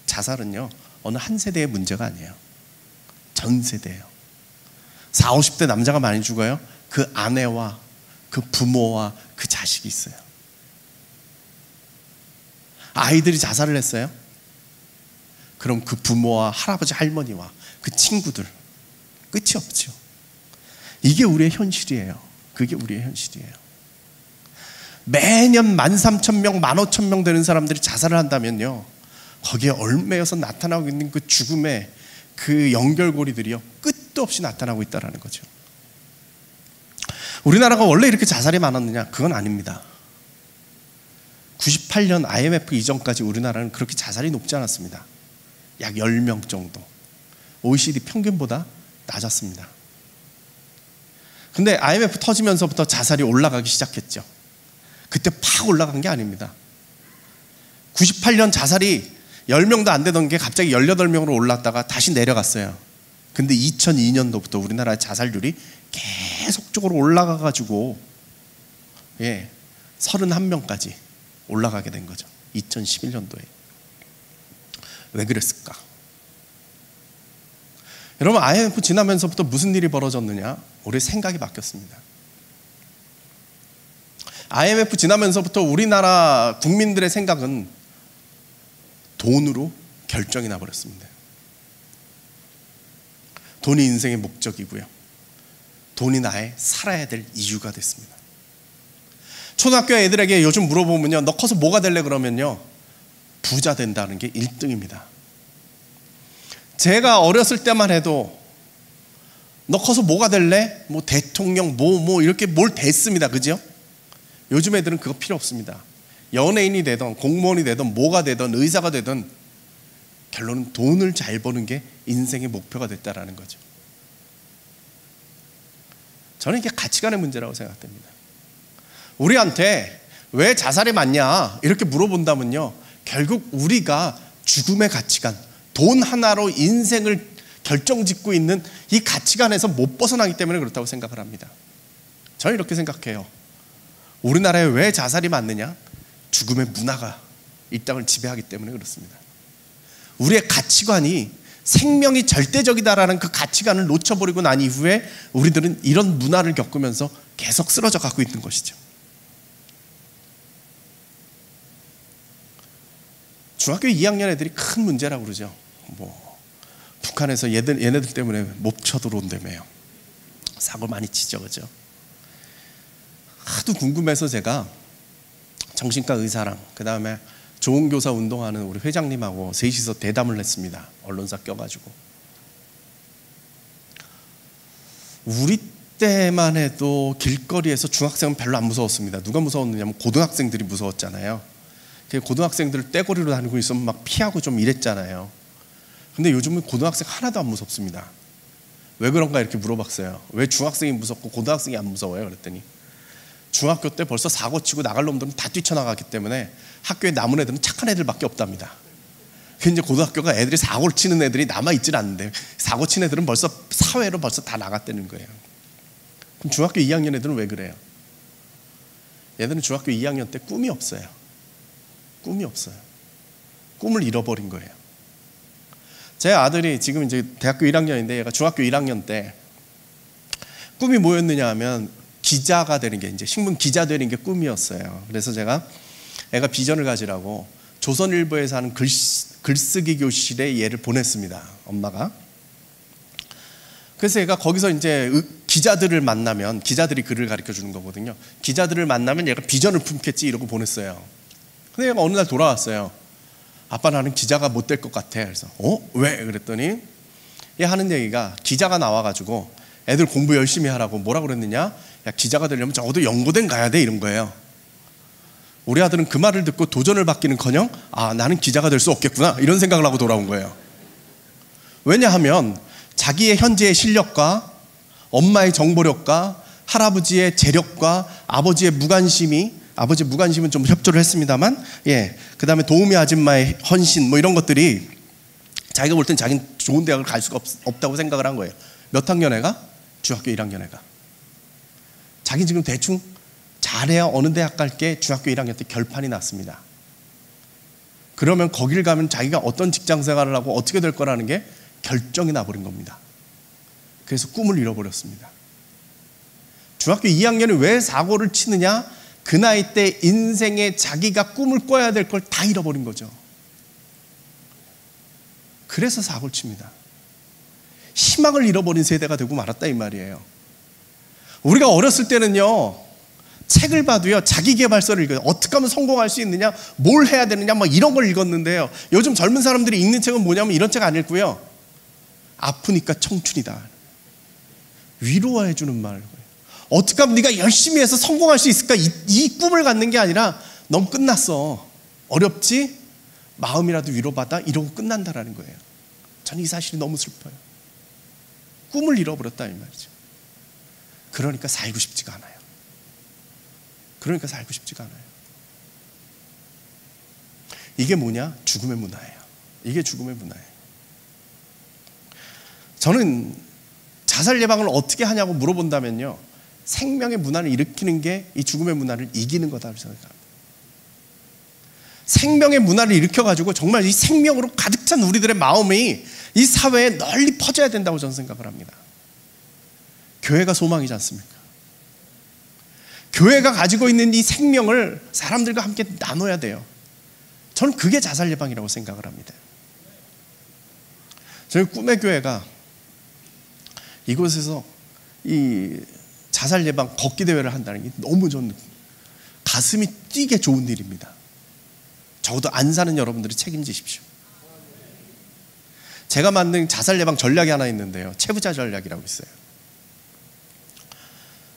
자살은요, 어느 한 세대의 문제가 아니에요. 전 세대예요. 40, 50대 남자가 많이 죽어요. 그 아내와 그 부모와 그 자식이 있어요. 아이들이 자살을 했어요. 그럼 그 부모와 할아버지 할머니와 그 친구들 끝이 없죠. 이게 우리의 현실이에요. 그게 우리의 현실이에요. 매년 13,000명, 15,000명 되는 사람들이 자살을 한다면요, 거기에 얽매여서 나타나고 있는 그 죽음의 그 연결고리들이요, 끝도 없이 나타나고 있다는 거죠. 우리나라가 원래 이렇게 자살이 많았느냐? 그건 아닙니다. 98년 IMF 이전까지 우리나라는 그렇게 자살이 높지 않았습니다. 약 10명 정도. OECD 평균보다 낮았습니다. 근데 IMF 터지면서부터 자살이 올라가기 시작했죠. 그때 팍 올라간 게 아닙니다. 98년 자살이 10명도 안 되던 게 갑자기 18명으로 올랐다가 다시 내려갔어요. 근데 2002년도부터 우리나라의 자살률이 계속적으로 올라가가지고 31명까지 올라가게 된 거죠. 2011년도에. 왜 그랬을까? 여러분, IMF 지나면서부터 무슨 일이 벌어졌느냐? 우리 생각이 바뀌었습니다. IMF 지나면서부터 우리나라 국민들의 생각은 돈으로 결정이 나버렸습니다. 돈이 인생의 목적이고요, 돈이 나의 살아야 될 이유가 됐습니다. 초등학교 애들에게 요즘 물어보면요, 너 커서 뭐가 될래? 그러면요, 부자 된다는 게 1등입니다. 제가 어렸을 때만 해도 너 커서 뭐가 될래? 뭐 대통령 뭐 이렇게 뭘 됐습니다. 그죠? 요즘 애들은 그거 필요 없습니다. 연예인이 되든 공무원이 되든 뭐가 되든 의사가 되든 결론은 돈을 잘 버는 게 인생의 목표가 됐다라는 거죠. 저는 이게 가치관의 문제라고 생각됩니다. 우리한테 왜 자살이 많냐 이렇게 물어본다면요, 결국 우리가 죽음의 가치관, 돈 하나로 인생을 결정짓고 있는 이 가치관에서 못 벗어나기 때문에 그렇다고 생각을 합니다. 저는 이렇게 생각해요. 우리나라에 왜 자살이 많느냐? 죽음의 문화가 이 땅을 지배하기 때문에 그렇습니다. 우리의 가치관이 생명이 절대적이다라는 그 가치관을 놓쳐버리고 난 이후에 우리들은 이런 문화를 겪으면서 계속 쓰러져 가고 있는 것이죠. 중학교 2학년 애들이 큰 문제라고 그러죠. 북한에서 얘네들 때문에 못 쳐들어온다며요. 사고 많이 치죠, 그죠? 하도 궁금해서 제가 정신과 의사랑 그 다음에 좋은 교사 운동하는 우리 회장님하고 셋이서 대담을 했습니다. 언론사 껴가지고. 우리 때만 해도 길거리에서 중학생은 별로 안 무서웠습니다. 누가 무서웠느냐면 고등학생들이 무서웠잖아요. 고등학생들 떼거리로 다니고 있으면 막 피하고 좀 이랬잖아요. 근데 요즘은 고등학생 하나도 안 무섭습니다. 왜 그런가 이렇게 물어봤어요. 왜 중학생이 무섭고 고등학생이 안 무서워요? 그랬더니 중학교 때 벌써 사고 치고 나갈 놈들은 다 뛰쳐나가기 때문에 학교에 남은 애들은 착한 애들밖에 없답니다. 이제 고등학교가 애들이 사고를 치는 애들이 남아있질 않는데 사고 친 애들은 벌써 사회로 벌써 다 나갔다는 거예요. 그럼 중학교 2학년 애들은 왜 그래요? 얘들은 중학교 2학년 때 꿈이 없어요. 꿈이 없어요. 꿈을 잃어버린 거예요. 제 아들이 지금 이제 대학교 1학년인데 얘가 중학교 1학년 때 꿈이 뭐였느냐 하면 기자가 되는 게, 이제 신문 기자 되는 게 꿈이었어요. 그래서 제가 애가 비전을 가지라고 조선일보에서 하는 글쓰기 교실에 얘를 보냈습니다. 엄마가. 그래서 얘가 거기서 이제 기자들을 만나면, 기자들이 글을 가르쳐 주는 거거든요. 기자들을 만나면 얘가 비전을 품겠지 이러고 보냈어요. 근데 얘가 어느 날 돌아왔어요. 아빠, 나는 기자가 못 될 것 같아. 그래서 왜? 그랬더니 얘 하는 얘기가, 기자가 나와가지고 애들 공부 열심히 하라고 뭐라 그랬느냐, 야, 기자가 되려면 적어도 연고대 가야 돼, 이런 거예요. 우리 아들은 그 말을 듣고 도전을 받기는커녕 나는 기자가 될 수 없겠구나 이런 생각을 하고 돌아온 거예요. 왜냐하면 자기의 현재의 실력과 엄마의 정보력과 할아버지의 재력과 아버지의 무관심은 좀 협조를 했습니다만, 그 다음에 도우미 아줌마의 헌신 뭐 이런 것들이 자기가 볼 땐 자기는 좋은 대학을 갈 수가 없다고 생각을 한 거예요. 몇 학년 애가? 중학교 1학년 애가. 자기 지금 대충 잘해야 어느 대학 갈게 중학교 1학년 때 결판이 났습니다. 그러면 거길 가면 자기가 어떤 직장 생활을 하고 어떻게 될 거라는 게 결정이 나버린 겁니다. 그래서 꿈을 잃어버렸습니다. 중학교 2학년에 왜 사고를 치느냐? 그 나이 때 인생에 자기가 꿈을 꿔야 될 걸 다 잃어버린 거죠. 그래서 사고를 칩니다. 희망을 잃어버린 세대가 되고 말았다 이 말이에요. 우리가 어렸을 때는요, 책을 봐도요, 자기계발서를 읽어요. 어떻게 하면 성공할 수 있느냐, 뭘 해야 되느냐, 막 이런 걸 읽었는데요. 요즘 젊은 사람들이 읽는 책은 뭐냐면 이런 책 안 읽고요, 아프니까 청춘이다, 위로해주는 말. 어떻게 하면 네가 열심히 해서 성공할 수 있을까, 이 꿈을 갖는 게 아니라 넌 끝났어, 어렵지? 마음이라도 위로받아, 이러고 끝난다라는 거예요. 저는 이 사실이 너무 슬퍼요. 꿈을 잃어버렸다 이 말이죠. 그러니까 살고 싶지가 않아요. 이게 뭐냐? 죽음의 문화예요. 이게 죽음의 문화예요. 저는 자살 예방을 어떻게 하냐고 물어본다면요, 생명의 문화를 일으키는 게 이 죽음의 문화를 이기는 거다고 생각합니다. 생명의 문화를 일으켜가지고 정말 이 생명으로 가득 찬 우리들의 마음이 이 사회에 널리 퍼져야 된다고 저는 생각을 합니다. 교회가 소망이지 않습니까? 교회가 가지고 있는 이 생명을 사람들과 함께 나눠야 돼요. 저는 그게 자살 예방이라고 생각을 합니다. 저희 꿈의 교회가 이곳에서 이 자살 예방 걷기 대회를 한다는 게 너무 저는 가슴이 뛰게 좋은 일입니다. 적어도 안 사는 여러분들이 책임지십시오. 제가 만든 자살 예방 전략이 하나 있는데요, 채부자 전략이라고 있어요.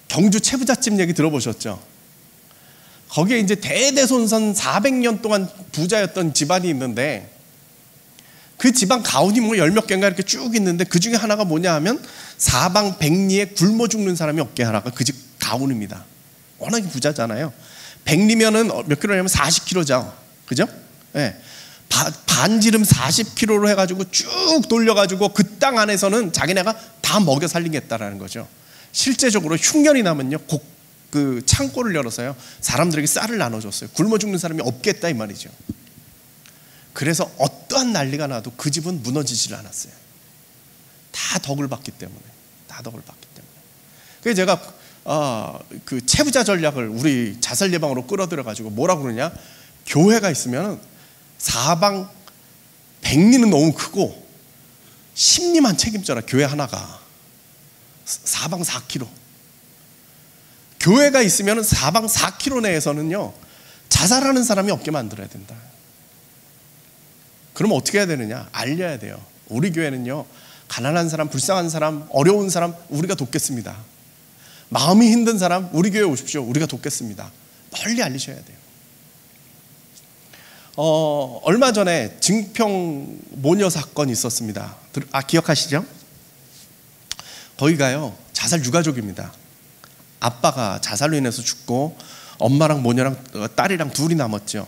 경주 채부잣집 얘기 들어보셨죠? 거기에 이제 대대손손 400년 동안 부자였던 집안이 있는데, 그 집안 가훈이 뭐 열 몇 개인가 이렇게 쭉 있는데, 그 중에 하나가 뭐냐 하면 사방 백리에 굶어 죽는 사람이 없게 하라가 그 집 가훈입니다. 워낙에 부자잖아요. 백리면은 몇 킬로냐면 40kg죠. 그죠? 네. 반지름 40kg로 해가지고 쭉 돌려가지고 그 땅 안에서는 자기네가 다 먹여 살리겠다라는 거죠. 실제적으로 흉년이 나면요, 그 창고를 열어서요, 사람들에게 쌀을 나눠줬어요. 굶어 죽는 사람이 없겠다 이 말이죠. 그래서 어떠한 난리가 나도 그 집은 무너지질 않았어요. 다 덕을 받기 때문에. 그래서 제가 그 채부자 전략을 우리 자살 예방으로 끌어들여가지고 뭐라고 그러냐, 교회가 있으면 사방 백리는 너무 크고 십리만 책임져라. 교회 하나가 사방 4km. 교회가 있으면 사방 4km 내에서는요, 자살하는 사람이 없게 만들어야 된다. 그럼 어떻게 해야 되느냐? 알려야 돼요. 우리 교회는요, 가난한 사람, 불쌍한 사람, 어려운 사람 우리가 돕겠습니다. 마음이 힘든 사람 우리 교회 오십시오. 우리가 돕겠습니다. 널리 알리셔야 돼요. 얼마 전에 증평 모녀 사건이 있었습니다. 기억하시죠? 거기가요, 자살 유가족입니다. 아빠가 자살로 인해서 죽고 엄마랑 모녀랑 딸이랑 둘이 남았죠.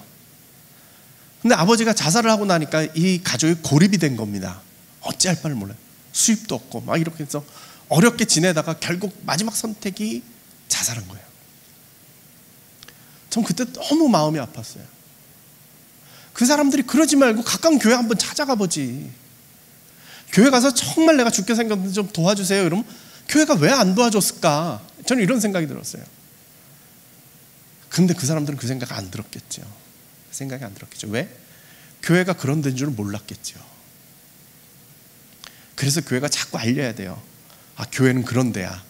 근데 아버지가 자살을 하고 나니까 이 가족이 고립이 된 겁니다. 어찌할 바를 몰라요. 수입도 없고 막 이렇게 해서 어렵게 지내다가 결국 마지막 선택이 자살한 거예요. 전 그때 너무 마음이 아팠어요. 그 사람들이 그러지 말고 가까운 교회 한번 찾아가 보지. 교회 가서 정말 내가 죽게 생겼는데 좀 도와주세요 이러면 교회가 왜 안 도와줬을까? 저는 이런 생각이 들었어요. 근데 그 사람들은 그 생각 안 들었겠죠. 그 생각이 안 들었겠죠. 왜? 교회가 그런 데인 줄은 몰랐겠죠. 그래서 교회가 자꾸 알려야 돼요. 아, 교회는 그런 데야.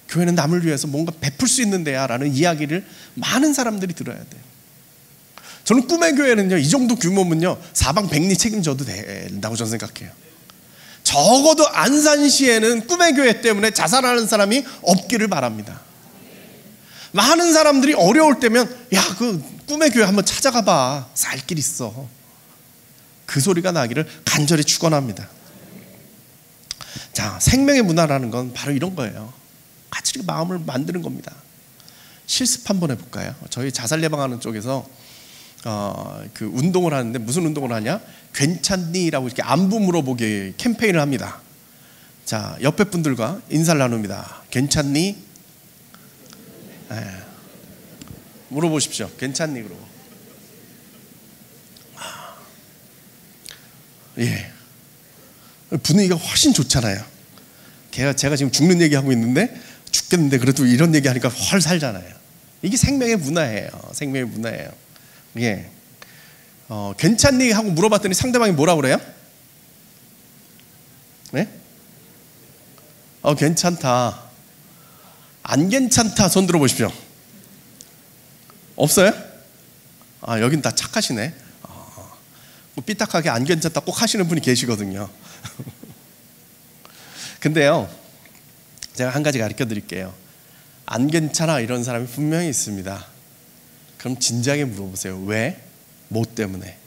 교회는 남을 위해서 뭔가 베풀 수 있는 데야 라는 이야기를 많은 사람들이 들어야 돼요. 저는 꿈의 교회는요, 이 정도 규모면요, 사방백리 책임져도 된다고 저는 생각해요. 적어도 안산시에는 꿈의 교회 때문에 자살하는 사람이 없기를 바랍니다. 많은 사람들이 어려울 때면 야, 그 꿈의 교회 한번 찾아가 봐. 살 길 있어. 그 소리가 나기를 간절히 축원합니다. 자, 생명의 문화라는 건 바로 이런 거예요. 같이 이렇게 마음을 만드는 겁니다. 실습 한번 해볼까요? 저희 자살 예방하는 쪽에서 그 운동을 하는데 무슨 운동을 하냐? 괜찮니? 라고 이렇게 안부 물어보기 캠페인을 합니다. 자, 옆에 분들과 인사를 나눕니다. 괜찮니? 네. 물어보십시오. 괜찮니? 그러고. 예. 분위기가 훨씬 좋잖아요. 제가 지금 죽는 얘기하고 있는데 죽겠는데 그래도 이런 얘기하니까 훨 살잖아요. 이게 생명의 문화예요. 생명의 문화예요. 예. 괜찮니? 하고 물어봤더니 상대방이 뭐라 그래요? 네? 괜찮다. 안 괜찮다. 손 들어보십시오. 없어요? 아, 여긴 다 착하시네. 삐딱하게 안 괜찮다 꼭 하시는 분이 계시거든요. 근데요, 제가 한 가지 가르쳐 드릴게요. 안 괜찮아 이런 사람이 분명히 있습니다. 그럼 진지하게 물어보세요. 왜? 뭐 때문에?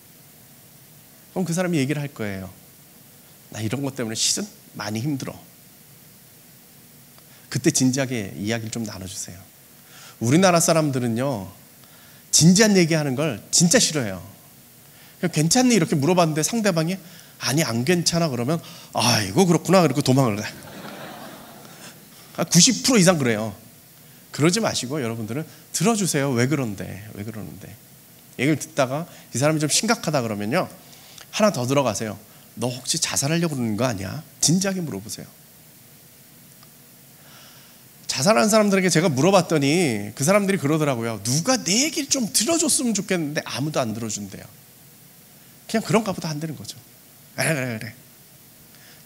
그럼 그 사람이 얘기를 할 거예요. 나 이런 것 때문에 실은 많이 힘들어. 그때 진지하게 이야기를 좀 나눠주세요. 우리나라 사람들은요, 진지한 얘기하는 걸 진짜 싫어해요. 괜찮니? 이렇게 물어봤는데 상대방이 아니 안 괜찮아 그러면 아이고 그렇구나 그리고 도망을 가. 90% 이상 그래요. 그러지 마시고 여러분들은 들어주세요. 왜 그런데? 왜 그러는데? 얘기를 듣다가 이 사람이 좀 심각하다 그러면요, 하나 더 들어가세요. 너 혹시 자살하려고 그러는 거 아니야? 진지하게 물어보세요. 자살하는 사람들에게 제가 물어봤더니 그 사람들이 그러더라고요. 누가 내 얘기를 좀 들어줬으면 좋겠는데 아무도 안 들어준대요. 그냥 그런가 보다 한다는 거죠. 그래.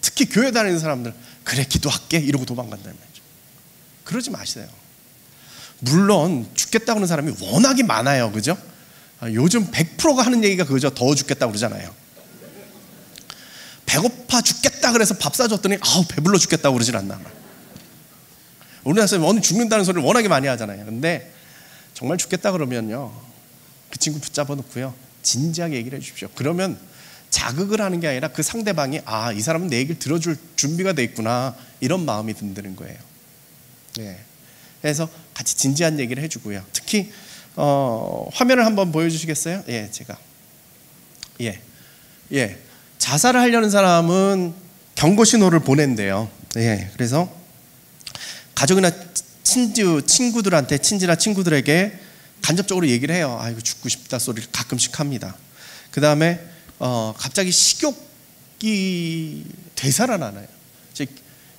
특히 교회 다니는 사람들 그래 기도할게 이러고 도망간다는 거죠. 그러지 마세요. 물론 죽겠다고 하는 사람이 워낙에 많아요. 그죠? 요즘 100%가 하는 얘기가 그거죠. 더 죽겠다고 그러잖아요. 배고파 죽겠다 그래서 밥 사줬더니 배불러 죽겠다고 그러진 않나. 우리나라에서 오늘 죽는다는 소리를 워낙에 많이 하잖아요. 근데 정말 죽겠다 그러면요, 그 친구 붙잡아 놓고요, 진지하게 얘기를 해주십시오. 그러면 자극을 하는 게 아니라 그 상대방이 이 사람은 내 얘기를 들어줄 준비가 돼 있구나 이런 마음이 든다는 거예요. 네. 그래서 같이 진지한 얘기를 해주고요. 특히 화면을 한번 보여주시겠어요? 예, 제가 자살을 하려는 사람은 경고 신호를 보낸대요. 예, 그래서 가족이나 친구들한테 친지나 친구들에게 간접적으로 얘기를 해요. 아이고 죽고 싶다 소리를 가끔씩 합니다. 그 다음에 갑자기 식욕이 되살아나요. 즉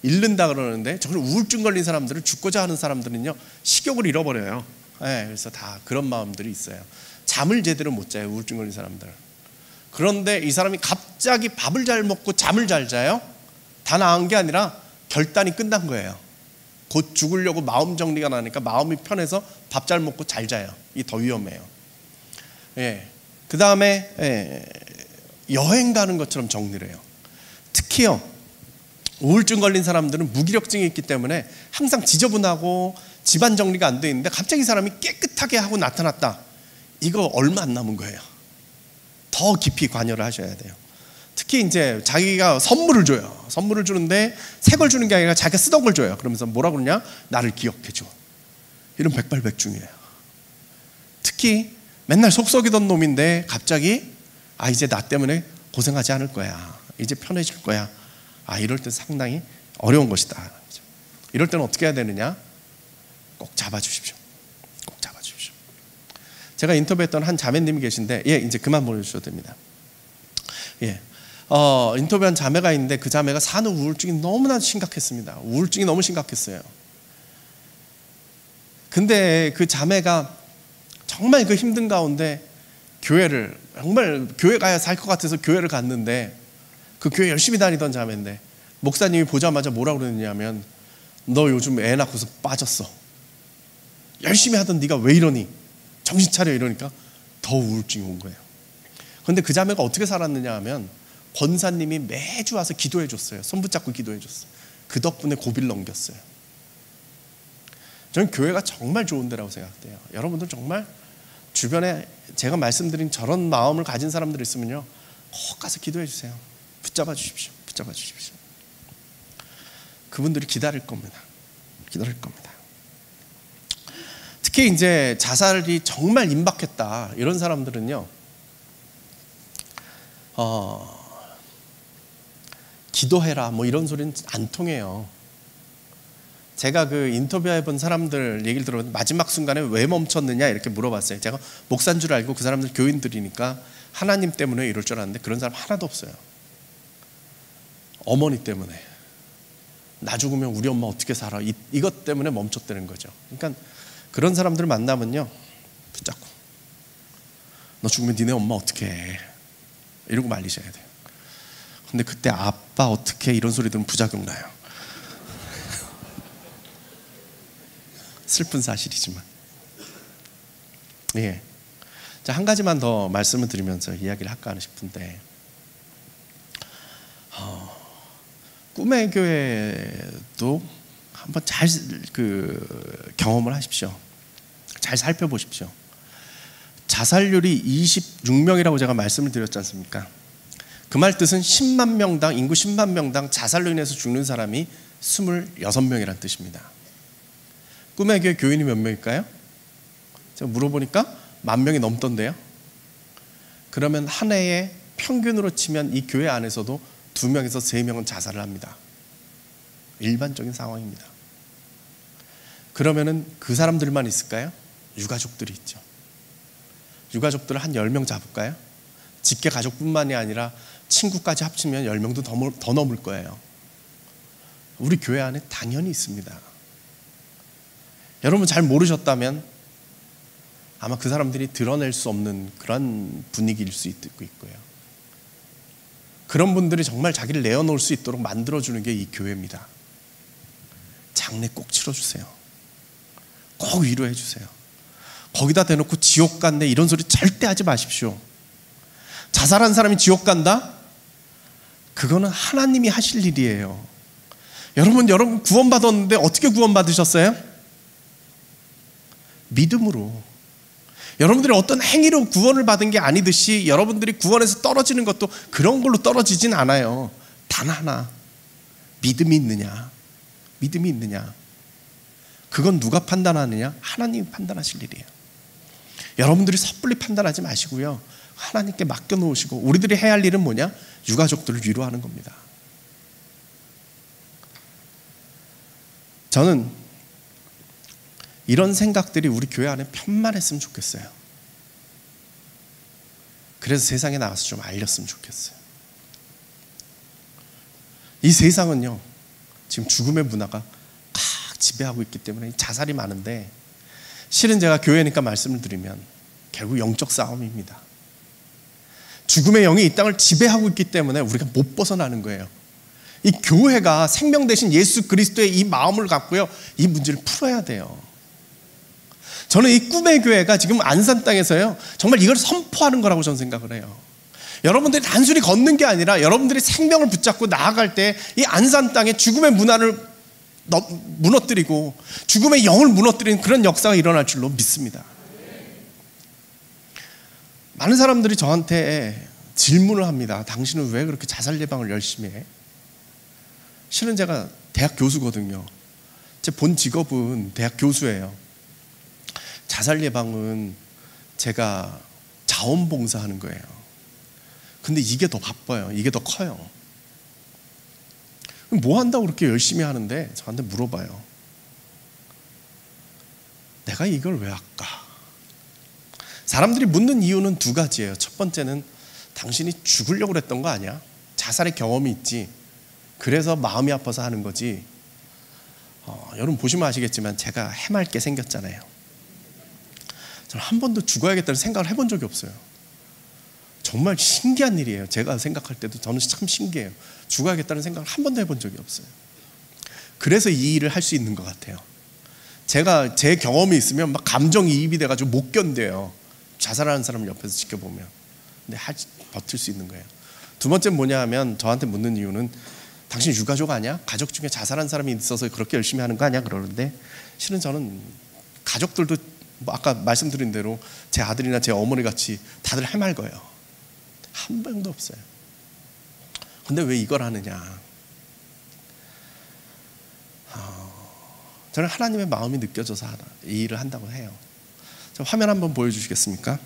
잃는다 그러는데 정말 우울증 걸린 사람들은 죽고자 하는 사람들은요 식욕을 잃어버려요. 네, 그래서 다 그런 마음들이 있어요. 잠을 제대로 못 자요. 우울증 걸린 사람들. 그런데 이 사람이 갑자기 밥을 잘 먹고 잠을 잘 자요. 다 나은 게 아니라 결단이 끝난 거예요. 곧 죽으려고 마음 정리가 나니까 마음이 편해서 밥 잘 먹고 잘 자요. 이게 더 위험해요. 예. 그 다음에 여행 가는 것처럼 정리를 해요. 특히요, 우울증 걸린 사람들은 무기력증이 있기 때문에 항상 지저분하고 집안 정리가 안 돼 있는데 갑자기 사람이 깨끗하게 하고 나타났다. 이거 얼마 안 남은 거예요. 더 깊이 관여를 하셔야 돼요. 특히 이제 자기가 선물을 줘요. 선물을 주는데 새 걸 주는 게 아니라 자기가 쓰던 걸 줘요. 그러면서 뭐라 그러냐? 나를 기억해줘. 이런 백발백중이에요. 특히 맨날 속 썩이던 놈인데 갑자기 이제 나 때문에 고생하지 않을 거야. 이제 편해질 거야. 이럴 때 상당히 어려운 것이다. 이럴 때는 어떻게 해야 되느냐? 꼭 잡아주십시오. 꼭 잡아주십시오. 제가 인터뷰했던 한 자매님이 계신데, 예, 이제 그만 보내주셔도 됩니다. 예, 인터뷰한 자매가 있는데 그 자매가 산후 우울증이 너무나 심각했습니다. 우울증이 너무 심각했어요. 근데 그 자매가 정말 그 힘든 가운데 교회를, 정말 교회 가야 살 것 같아서 교회를 갔는데, 그 교회 열심히 다니던 자매인데 목사님이 보자마자 뭐라고 그러느냐면, 너 요즘 애 낳고서 빠졌어. 열심히 하던 네가 왜 이러니? 정신 차려. 이러니까 더 우울증이 온 거예요. 그런데 그 자매가 어떻게 살았느냐 하면, 권사님이 매주 와서 기도해 줬어요. 손 붙잡고 기도해 줬어요. 그 덕분에 고비를 넘겼어요. 저는 교회가 정말 좋은 데라고 생각돼요. 여러분들 정말 주변에 제가 말씀드린 저런 마음을 가진 사람들 있으면요, 꼭 가서 기도해 주세요. 붙잡아 주십시오. 붙잡아 주십시오. 그분들이 기다릴 겁니다. 기다릴 겁니다. 특히 이제 자살이 정말 임박했다 이런 사람들은요, 기도해라 뭐 이런 소리는 안 통해요. 제가 그 인터뷰해본 사람들 얘기를 들었는데, 마지막 순간에 왜 멈췄느냐 이렇게 물어봤어요. 제가 목사인 줄 알고 그 사람들 교인들이니까 하나님 때문에 이럴 줄 알았는데 그런 사람 하나도 없어요. 어머니 때문에, 나 죽으면 우리 엄마 어떻게 살아, 이것 때문에 멈췄다는 거죠. 그러니까 그런 사람들을 만나면요, 붙잡고 너 죽으면 니네 엄마 어떻게 해 이러고 말리셔야 돼요. 근데 그때 아빠 어떻게 이런 소리 들으면 부작용 나요. 슬픈 사실이지만. 예. 자, 한 가지만 더 말씀을 드리면서 이야기를 할까 싶은데, 꿈의 교회도 한번 잘 경험을 하십시오. 잘 살펴보십시오. 자살률이 26명이라고 제가 말씀을 드렸지 않습니까? 그 말 뜻은 10만 명당, 인구 10만 명당 자살로 인해서 죽는 사람이 26명이라는 뜻입니다. 꿈의 교회 교인이 몇 명일까요? 제가 물어보니까 10,000명이 넘던데요. 그러면 한 해에 평균으로 치면 이 교회 안에서도 2명에서 3명은 자살을 합니다. 일반적인 상황입니다. 그러면은 그 사람들만 있을까요? 유가족들이 있죠. 유가족들을 한 10명 잡을까요? 직계 가족뿐만이 아니라 친구까지 합치면 10명도 더 넘을 거예요. 우리 교회 안에 당연히 있습니다. 여러분 잘 모르셨다면 아마 그 사람들이 드러낼 수 없는 그런 분위기일 수 있고 있고요. 그런 분들이 정말 자기를 내어놓을 수 있도록 만들어주는 게 이 교회입니다. 장례 꼭 치러주세요. 꼭 위로해 주세요. 거기다 대놓고 지옥 간대 이런 소리 절대 하지 마십시오. 자살한 사람이 지옥 간다? 그거는 하나님이 하실 일이에요. 여러분 구원받았는데 어떻게 구원받으셨어요? 믿음으로. 여러분들이 어떤 행위로 구원을 받은 게 아니듯이 여러분들이 구원에서 떨어지는 것도 그런 걸로 떨어지진 않아요. 단 하나, 믿음이 있느냐. 믿음이 있느냐. 그건 누가 판단하느냐? 하나님이 판단하실 일이에요. 여러분들이 섣불리 판단하지 마시고요, 하나님께 맡겨놓으시고, 우리들이 해야 할 일은 뭐냐? 유가족들을 위로하는 겁니다. 저는 이런 생각들이 우리 교회 안에 편만했으면 좋겠어요. 그래서 세상에 나가서 좀 알렸으면 좋겠어요. 이 세상은요, 지금 죽음의 문화가 막 지배하고 있기 때문에 자살이 많은데, 실은 제가 교회니까 말씀을 드리면 결국 영적 싸움입니다. 죽음의 영이 이 땅을 지배하고 있기 때문에 우리가 못 벗어나는 거예요. 이 교회가 생명 대신 예수 그리스도의 이 마음을 갖고요, 이 문제를 풀어야 돼요. 저는 이 꿈의 교회가 지금 안산 땅에서요, 정말 이걸 선포하는 거라고 저는 생각을 해요. 여러분들이 단순히 걷는 게 아니라 여러분들이 생명을 붙잡고 나아갈 때 이 안산 땅에 죽음의 문화를 무너뜨리고 죽음의 영을 무너뜨리는 그런 역사가 일어날 줄로 믿습니다. 많은 사람들이 저한테 질문을 합니다. 당신은 왜 그렇게 자살 예방을 열심히 해? 실은 제가 대학 교수거든요. 제 본 직업은 대학 교수예요. 자살 예방은 제가 자원봉사하는 거예요. 근데 이게 더 바빠요. 이게 더 커요. 뭐 한다고 그렇게 열심히 하는데 저한테 물어봐요. 내가 이걸 왜 할까? 사람들이 묻는 이유는 두 가지예요. 첫 번째는 당신이 죽으려고 그랬던 거 아니야? 자살의 경험이 있지. 그래서 마음이 아파서 하는 거지. 여러분 보시면 아시겠지만 제가 해맑게 생겼잖아요. 저는 한 번도 죽어야겠다는 생각을 해본 적이 없어요. 정말 신기한 일이에요. 제가 생각할 때도 저는 참 신기해요. 죽어야겠다는 생각을 한 번도 해본 적이 없어요. 그래서 이 일을 할 수 있는 것 같아요. 제가 제 경험이 있으면 막 감정이입이 돼가지고 못 견뎌요. 자살하는 사람을 옆에서 지켜보면. 근데 버틸 수 있는 거예요. 두 번째는 뭐냐 하면 저한테 묻는 이유는 당신 유가족 아니야? 가족 중에 자살한 사람이 있어서 그렇게 열심히 하는 거 아니야? 그러는데 실은 저는 가족들도 뭐 아까 말씀드린 대로 제 아들이나 제 어머니 같이 다들 해맑어요. 한 명도 없어요. 근데 왜 이걸 하느냐? 저는 하나님의 마음이 느껴져서 이 일을 한다고 해요. 저 화면 한번 보여주시겠습니까?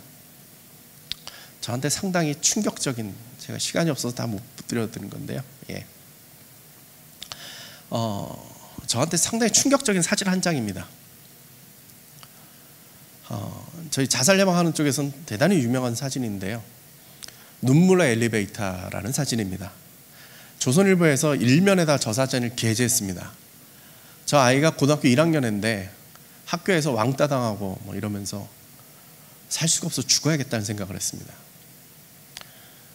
저한테 상당히 충격적인, 제가 시간이 없어서 다 못 드려드린 건데요. 예. 저한테 상당히 충격적인 사진 한 장입니다. 저희 자살 예방하는 쪽에서는 대단히 유명한 사진인데요. 눈물의 엘리베이터라는 사진입니다. 조선일보에서 일면에다 저 사진을 게재했습니다. 저 아이가 고등학교 1학년인데 학교에서 왕따 당하고 뭐 이러면서 살 수가 없어 죽어야겠다는 생각을 했습니다.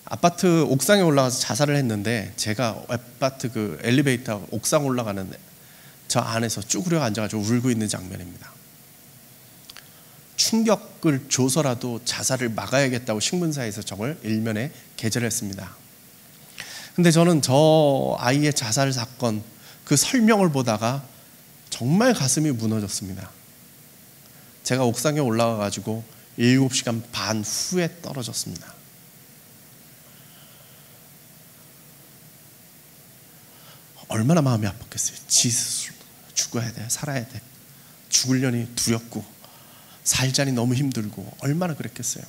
아파트 옥상에 올라가서 자살을 했는데 제가 아파트 그 엘리베이터 옥상 올라가는 저 안에서 쭈그려 앉아가지고 울고 있는 장면입니다. 충격을 줘서라도 자살을 막아야겠다고 신문사에서 저걸 일면에 게재를 했습니다. 근데 저는 저 아이의 자살 사건 그 설명을 보다가 정말 가슴이 무너졌습니다. 제가 옥상에 올라가가지고 7시간 반 후에 떨어졌습니다. 얼마나 마음이 아팠겠어요. 지 스스로 죽어야 돼, 살아야 돼. 죽으려니 두렵고 살자니 너무 힘들고 얼마나 그랬겠어요.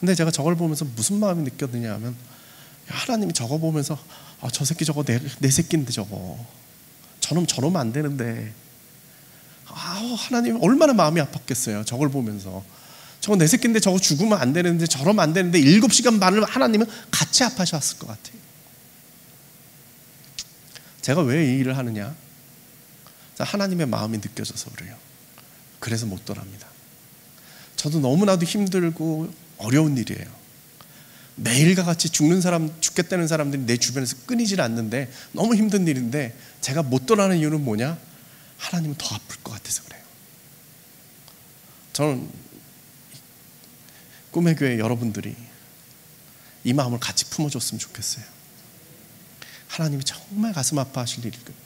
근데 제가 저걸 보면서 무슨 마음이 느꼈느냐 하면 하나님이 저거 보면서 저 새끼 저거 내 새끼인데 저러면 안 되는데 하나님 얼마나 마음이 아팠겠어요. 저걸 보면서 저거 내 새끼인데 저거 죽으면 안 되는데 저러면 안 되는데 7시간 반을 하나님은 같이 아파하셨을 것 같아요. 제가 왜 이 일을 하느냐? 하나님의 마음이 느껴져서 그래요. 그래서 못 떠납니다. 저도 너무나도 힘들고 어려운 일이에요. 매일과 같이 죽겠다는 사람들이 내 주변에서 끊이질 않는데 너무 힘든 일인데 제가 못 떠나는 이유는 뭐냐? 하나님은 더 아플 것 같아서 그래요. 저는 꿈의 교회 여러분들이 이 마음을 같이 품어줬으면 좋겠어요. 하나님이 정말 가슴 아파하실 일이거든요.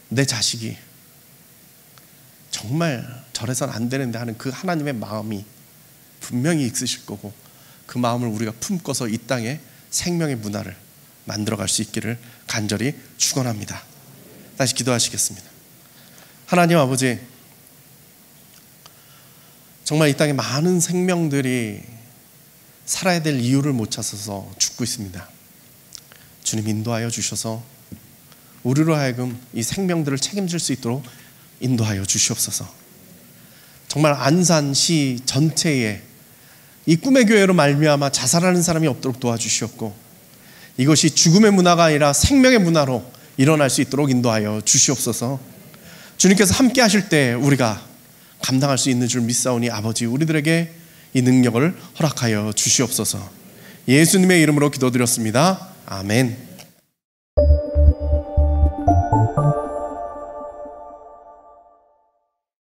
내 자식이 정말 저래선 안 되는데 하는 그 하나님의 마음이 분명히 있으실 거고 그 마음을 우리가 품고서 이 땅에 생명의 문화를 만들어갈 수 있기를 간절히 축원합니다. 다시 기도하시겠습니다. 하나님 아버지, 정말 이 땅에 많은 생명들이 살아야 될 이유를 못 찾아서 죽고 있습니다. 주님 인도하여 주셔서 우리로 하여금 이 생명들을 책임질 수 있도록 인도하여 주시옵소서. 정말 안산시 전체에 이 꿈의 교회로 말미암아 자살하는 사람이 없도록 도와주시옵고 이것이 죽음의 문화가 아니라 생명의 문화로 일어날 수 있도록 인도하여 주시옵소서. 주님께서 함께 하실 때 우리가 감당할 수 있는 줄 믿사오니 아버지 우리들에게 이 능력을 허락하여 주시옵소서. 예수님의 이름으로 기도드렸습니다. 아멘.